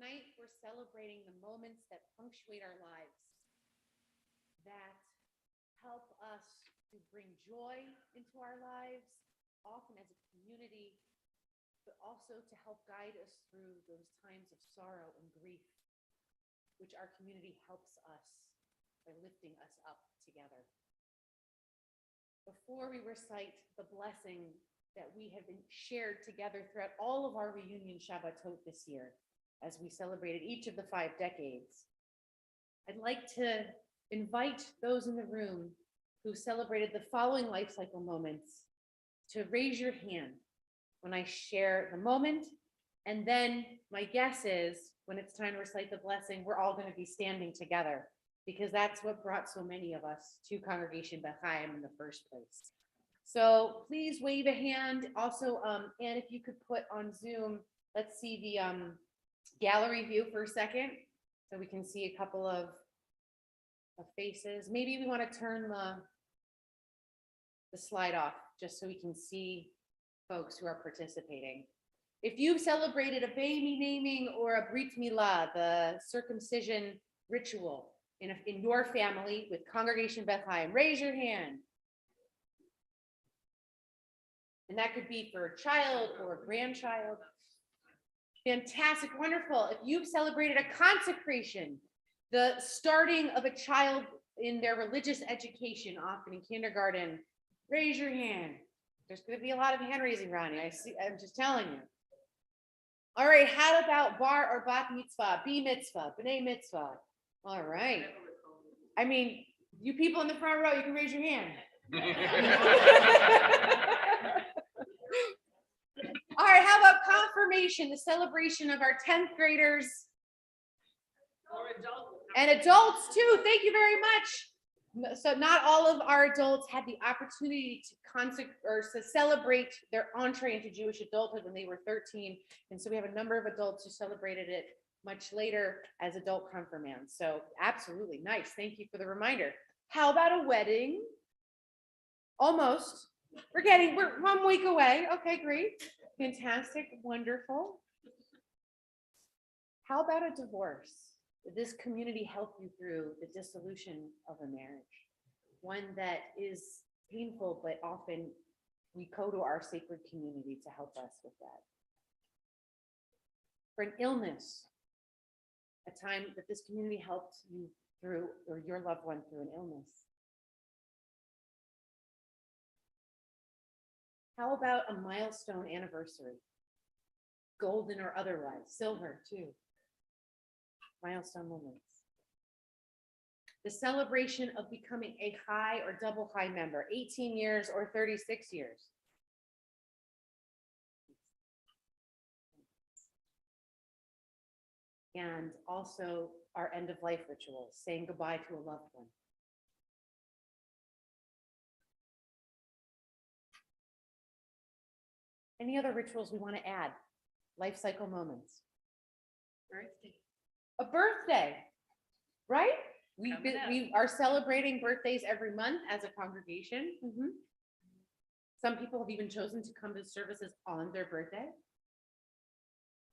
Tonight, we're celebrating the moments that punctuate our lives, that help us to bring joy into our lives, often as a community, but also to help guide us through those times of sorrow and grief, which our community helps us by lifting us up together. Before we recite the blessing that we have been shared together throughout all of our reunion Shabbatot this year, as we celebrated each of the 5 decades, I'd like to invite those in the room who celebrated the following life cycle moments to raise your hand when I share the moment. And then my guess is when it's time to recite the blessing, we're all going to be standing together because that's what brought so many of us to Congregation Beth Chaim in the first place. So please wave a hand. Also, and if you could put on Zoom, let's see the gallery view for a second so we can see a couple of faces. Maybe we want to turn the slide off just so we can see folks who are participating. If you've celebrated a baby naming or a brit milah, the circumcision ritual in your family with Congregation Beth Chaim, raise your hand. And that could be for a child or a grandchild. Fantastic, wonderful. If you've celebrated a consecration, the starting of a child in their religious education, often in kindergarten, raise your hand. There's going to be a lot of hand raising, Ronnie. I'm just telling you. All right, how about bar or bat mitzvah, b mitzvah, b'nai mitzvah? All right. I mean, you people in the front row, you can raise your hand. All right, how about confirmation, the celebration of our 10th graders and adults too. Thank you very much. So not all of our adults had the opportunity to celebrate their entree into Jewish adulthood when they were 13. And so we have a number of adults who celebrated it much later as adult confirmands. So absolutely nice. Thank you for the reminder. How about a wedding? Almost. We're 1 week away. Okay, great. Fantastic. Wonderful. How about a divorce? Did this community help you through the dissolution of a marriage? One that is painful, but often we go to our sacred community to help us with that. For an illness, a time that this community helped you through, or your loved one through an illness. How about a milestone anniversary? Golden or otherwise, silver too. Milestone moments. The celebration of becoming a high or double high member, 18 years or 36 years. And also our end of life rituals, saying goodbye to a loved one. Any other rituals we want to add? Life cycle moments. Birthday. A birthday, right? Coming up. We are celebrating birthdays every month as a congregation. Some people have even chosen to come to services on their birthday.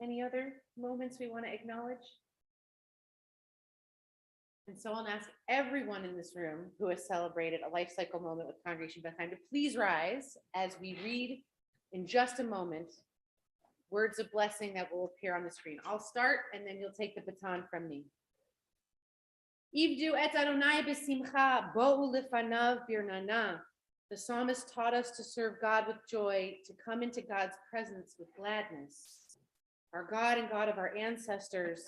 Any other moments we want to acknowledge? And so I'll ask everyone in this room who has celebrated a life cycle moment with Congregation Beth Chaim to please rise as we read in just a moment words of blessing that will appear on the screen. I'll start and then you'll take the baton from me. Ivdu et Adonai b'simcha, bo'u lefanav birnana. The psalmist taught us to serve God with joy, to come into God's presence with gladness. Our God and God of our ancestors,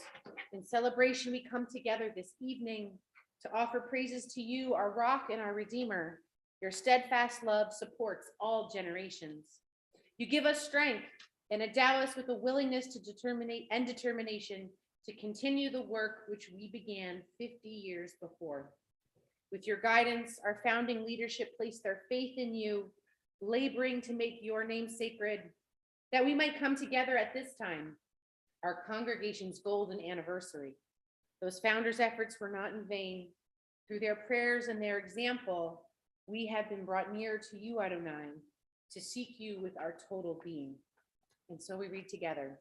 in celebration we come together this evening to offer praises to you, our rock and our redeemer. Your steadfast love supports all generations. You give us strength and endow us with a willingness to determination to continue the work which we began 50 years before. With your guidance, our founding leadership placed their faith in you, laboring to make your name sacred, that we might come together at this time, our congregation's golden anniversary. Those founders' efforts were not in vain. Through their prayers and their example, we have been brought near to you, Adonai, to seek you with our total being. And so we read together.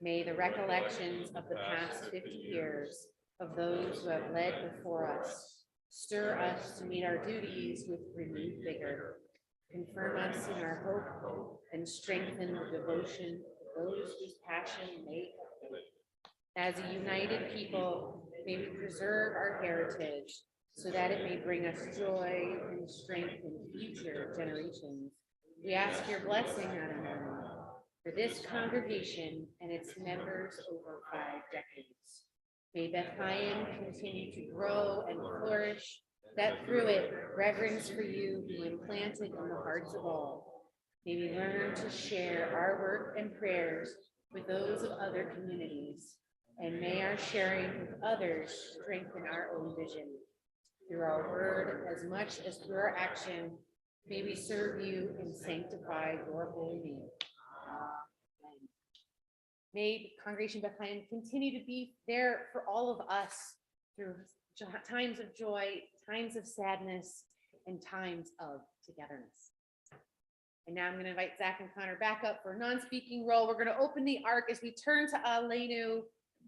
May the recollections of the past 50 years of those who have led before us stir us to meet our duties with renewed vigor. Confirm us in our hope and strengthen the devotion of those whose passion make us. As a united people, may we preserve our heritage so that it may bring us joy and strength in future generations. We ask your blessing, Adonai, for this congregation and its members over 5 decades. May Beth Chaim continue to grow and flourish that through it, reverence for you be implanted in the hearts of all. May we learn to share our work and prayers with those of other communities, and may our sharing with others strengthen our own vision. Through our word as much as through our action, may we serve you and sanctify your holy name. Amen. May Congregation Bethlehem continue to be there for all of us through times of joy, times of sadness, and times of togetherness. And now I'm going to invite Zach and Connor back up for a non-speaking role. We're going to open the ark as we turn to Aleinu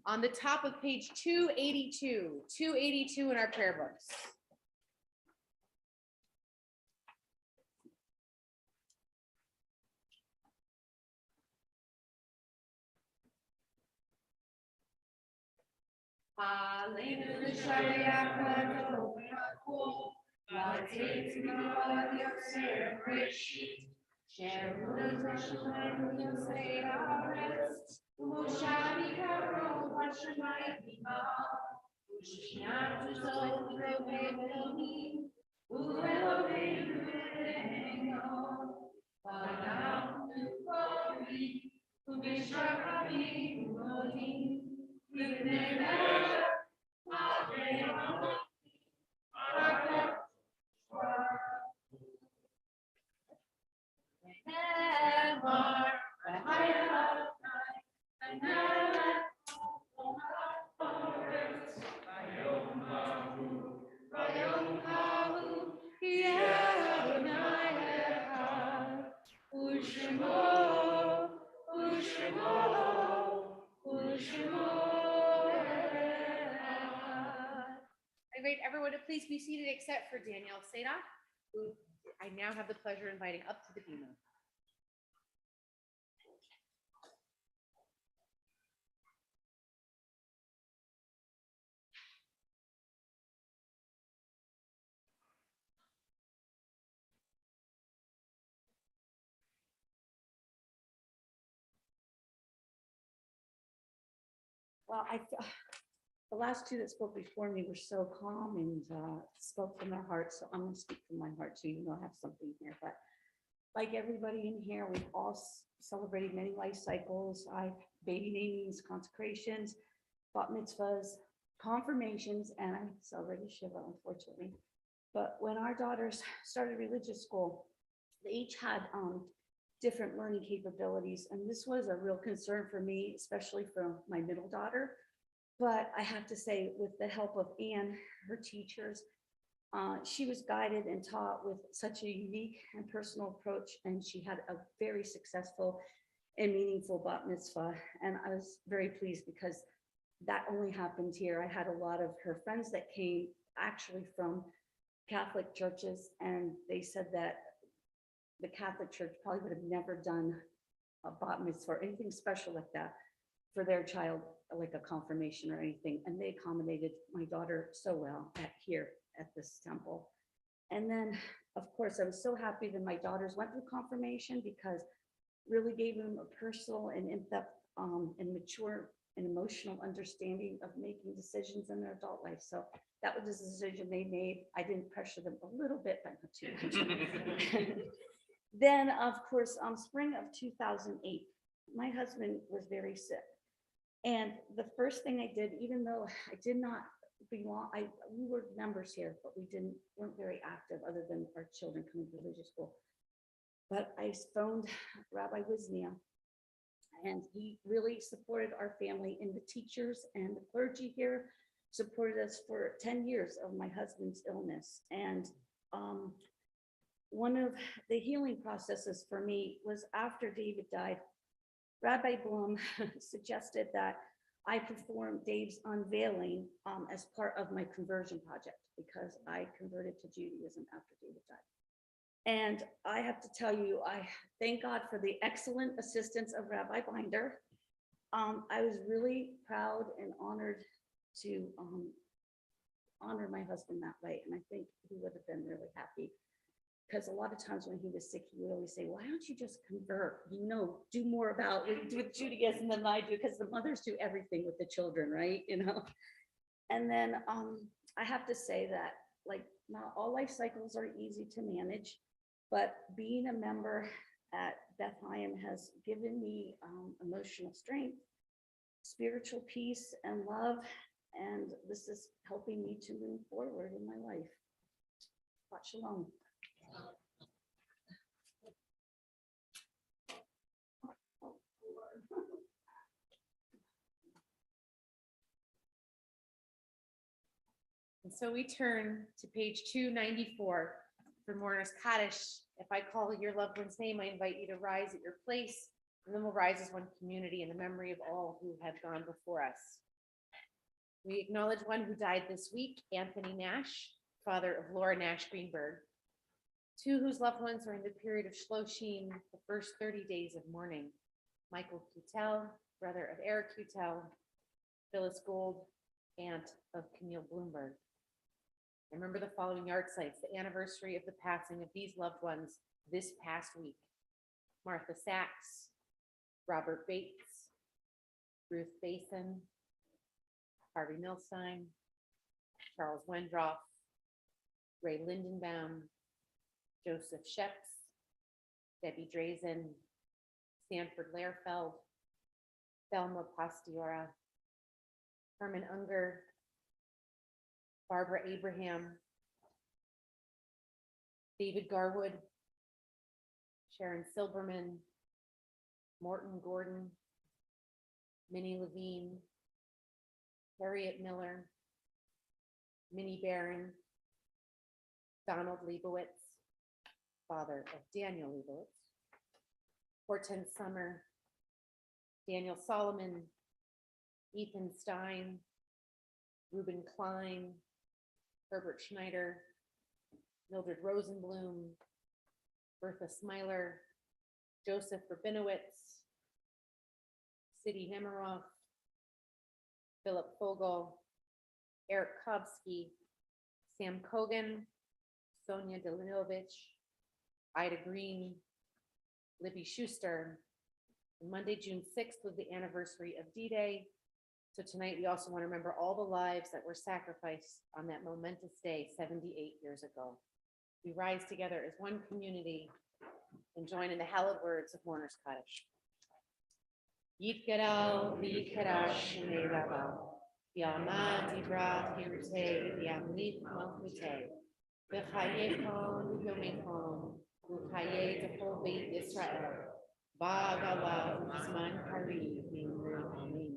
on the top of page 282 in our prayer books. Aleinu Shayachado Be'akol, La'atzeit Ma'od Yosei Reshit, She'emunah Tashamayim Yosei Haaretz, U'Moshani Karo Hashemayim B'Mal, U'Shechinat Zot Elohim Elohim, U'Eloheinu Eloheinu, V'Anachnu Korim, U'B'Shachamim U'Modim, L'Bnei Melech, Ma'aseh Ha'Malachim, Ne'emar, V'Haya Adonai, V'Nelech, V'Yom Hahu, Yeh Adonai Echad, U'Shemo, U'Shemo, U'Shemo Echad. I invite everyone to please be seated except for Danielle Sadak, who I now have the pleasure of inviting up to the bima. Well, the last two that spoke before me were so calm and spoke from their hearts. So I'm going to speak from my heart, so you know I have something here. But like everybody in here, we've all celebrated many life cycles. Baby namings, consecrations, bat mitzvahs, confirmations, and I celebrated Shiva, unfortunately. But when our daughters started religious school, they each had different learning capabilities. And this was a real concern for me, especially for my middle daughter. But I have to say, with the help of Anne, her teachers, she was guided and taught with such a unique and personal approach. And she had a very successful and meaningful bat mitzvah. And I was very pleased because that only happened here. I had a lot of her friends that came actually from Catholic churches, and they said that the Catholic Church probably would have never done a bat mitzvah or anything special like that for their child, like a confirmation or anything. And they accommodated my daughter so well here at this temple. And then, of course, I was so happy that my daughters went through confirmation because really gave them a personal and in-depth and mature and emotional understanding of making decisions in their adult life. So that was the decision they made. I didn't pressure them a little bit, but not too much. Then, of course, spring of 2008, my husband was very sick. And the first thing I did, even though I did not belong, we were members here, but weren't very active other than our children coming to religious school. But I phoned Rabbi Wisnia, and he really supported our family, and the teachers and the clergy here supported us for 10 years of my husband's illness. And one of the healing processes for me was after David died. Rabbi Blum suggested that I perform Dave's unveiling as part of my conversion project because I converted to Judaism after David died. And I have to tell you, I thank God for the excellent assistance of Rabbi Binder. I was really proud and honored to honor my husband that way. And I think he would have been really happy. Because a lot of times when he was sick, he would always say, why don't you just convert? Do more with Judaism than I do, because the mothers do everything with the children, right? And then I have to say that, like Not all life cycles are easy to manage, but being a member at Bethlehem has given me emotional strength, spiritual peace, and love, and this is helping me to move forward in my life. Shabbat Shalom. And so we turn to page 294 for Mourner's Kaddish. If I call your loved one's name, I invite you to rise at your place, and then we'll rise as one community in the memory of all who have gone before us. We acknowledge one who died this week, Anthony Nash, father of Laura Nash Greenberg. Two whose loved ones are in the period of Shloshim, the first 30 days of mourning. Michael Kutel, brother of Eric Kutel, Phyllis Gold, aunt of Camille Bloomberg. I remember the following yard sites, the anniversary of the passing of these loved ones this past week. Martha Sachs, Robert Bates, Ruth Basin, Harvey Milstein, Charles Wendroff, Ray Lindenbaum, Joseph Sheps, Debbie Drazen, Sanford Lehrfeld, Thelma Pastiora, Herman Unger, Barbara Abraham, David Garwood, Sharon Silberman, Morton Gordon, Minnie Levine, Harriet Miller, Minnie Barron, Donald Leibowitz, father of Daniel Leibowitz, Hortense Summer, Daniel Solomon, Ethan Stein, Reuben Klein, Herbert Schneider, Mildred Rosenblum, Bertha Smiler, Joseph Rabinowitz, Sidney Nemiroff, Philip Fogel, Eric Kobsky, Sam Kogan, Sonia Delinovich, Ida Green, Libby Schuster. And Monday, June 6th was the anniversary of D-Day. So tonight we also want to remember all the lives that were sacrificed on that momentous day 78 years ago. We rise together as one community and join in the hallowed words of Mourner's Kaddish. Yitgadal v'yitkadosh Shemei Rabba, v'yamad yibrat hirutei v'yamlit malchutei, v'chayechon v'yomechon, v'chayei d'chol beit Yisrael, v'agalav v'zman kari v'imru amin.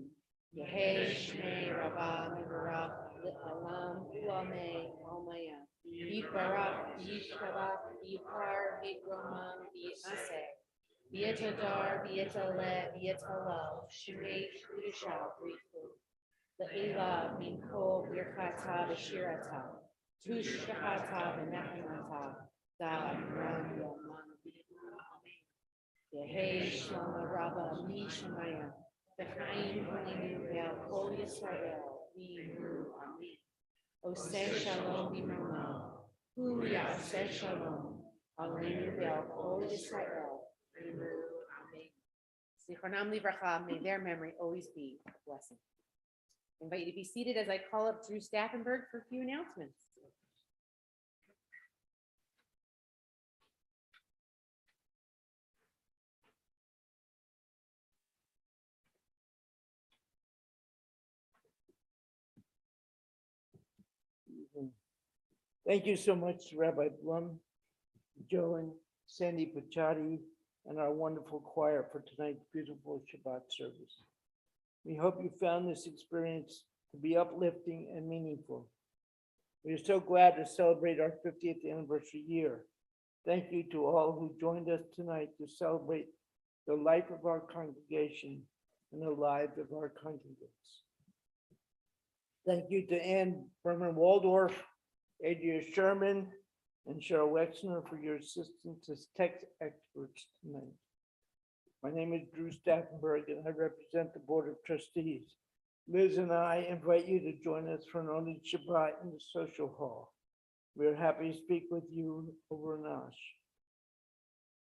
Yehei Shmei Rabba Mevarach L'Olam U'amei Almaya. Yibarach, Yishkabach, Yipar, Yigroma, Yisaseh. Yitadar, Yitaleh, Yitalal, Shmei Shudisha, Rifu. Le'ila, Minko, Birchata, B'shirata. Tushkata, B'nechamata. Da, Ram, Yaman, Yehei Shlama Rabba, Mishamaya. V'chaim Olinu Ve'al Kol Yisrael, V'imru Amin. Oseh Shalom B'mama, Hu Ya'aseh Shalom, Olinu Ve'al Kol Yisrael, V'imru Amin. Zichronam Livracha, may their memory always be a blessing. I invite you to be seated as I call up Drew Staffenberg for a few announcements. Thank you so much, Rabbi Blum, Joe and Sandy Pachati, and our wonderful choir for tonight's beautiful Shabbat service. We hope you found this experience to be uplifting and meaningful. We are so glad to celebrate our 50th anniversary year. Thank you to all who joined us tonight to celebrate the life of our congregation and the lives of our congregants. Thank you to Ann Berman Waldorf, Adria Sherman, and Cheryl Wexner for your assistance as text experts tonight. My name is Drew Staffenberg, and I represent the Board of Trustees. Liz and I invite you to join us for an early Shabbat in the social hall. We are happy to speak with you over Nash.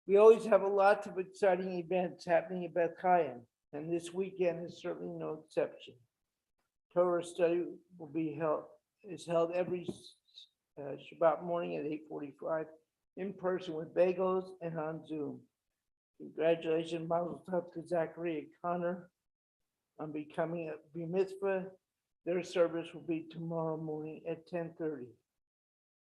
We always have a lot of exciting events happening at Beth Chaim, and this weekend is certainly no exception. Torah study is held every Shabbat morning at 8:45, in person with bagels and on Zoom. Congratulations, Mazel Tov to Zachary and Connor on becoming a bar mitzvah. Their service will be tomorrow morning at 10:30.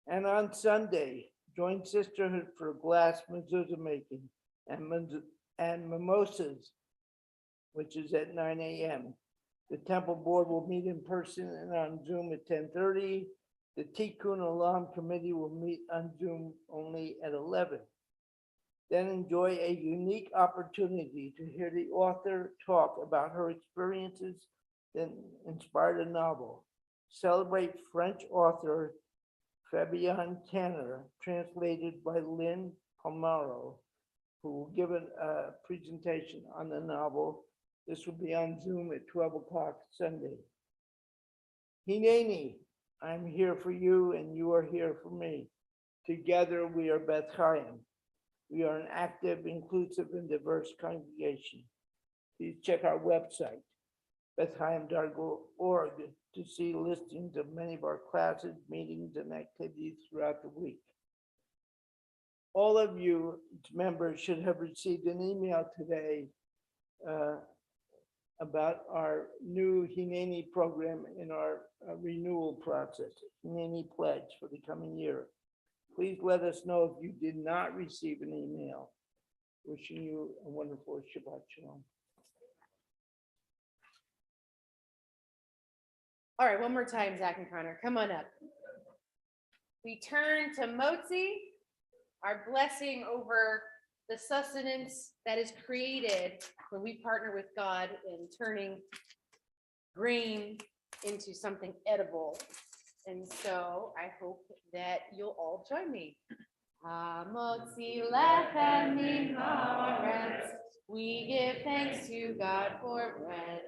And on Sunday, join Sisterhood for glass mezuzah making and mimosas, which is at 9 a.m. The temple board will meet in person and on Zoom at 10:30. The Tikkun Olam committee will meet on Zoom only at 11. Then enjoy a unique opportunity to hear the author talk about her experiences that inspired a novel. Celebrate French author Fabienne Tanner, translated by Lynn Palmaro, who will give a presentation on the novel. This will be on Zoom at 12 o'clock Sunday. Hineni, I'm here for you and you are here for me. Together we are Beth Chaim. We are an active, inclusive, and diverse congregation. Please check our website, bethchaim.org, to see listings of many of our classes, meetings, and activities throughout the week. All of you members should have received an email today about our new Hineni program in our renewal process, Hineni pledge for the coming year. Please let us know if you did not receive an email. Wishing you a wonderful Shabbat Shalom. All right, one more time, Zach and Connor, come on up. We turn to Motzi, our blessing over the sustenance that is created when we partner with God in turning grain into something edible. And so I hope that you'll all join me. Hamotzi lechem min haaretz. We give thanks to God for bread.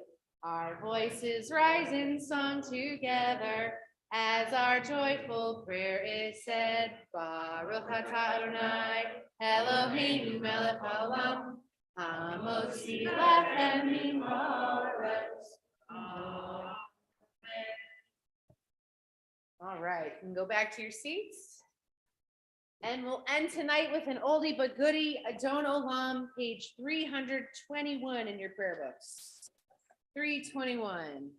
Our voices rise in song together as our joyful prayer is said. Baruch atah Adonai, Eloheinu melech haolam, hamotzi lechem min haaretz. All right, you can go back to your seats. And we'll end tonight with an oldie but goodie, Adon Olam, page 321 in your prayer books. 321.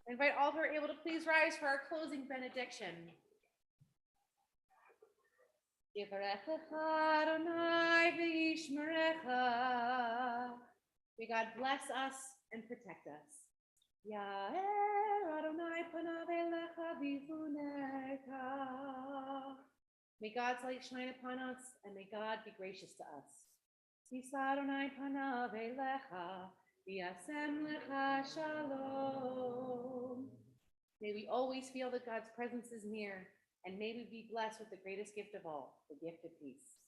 Invite all who are able to please rise for our closing benediction. Yivarechecha Adonai v'yishmerecha. May God bless us and protect us. Ya'er Adonai panav elecha v'yivunecha. May God's light shine upon us, and may God be gracious to us. Yisa Adonai panav elecha. Shalom. May we always feel that God's presence is near, and may we be blessed with the greatest gift of all, the gift of peace.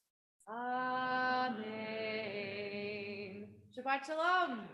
Amen. Shabbat Shalom.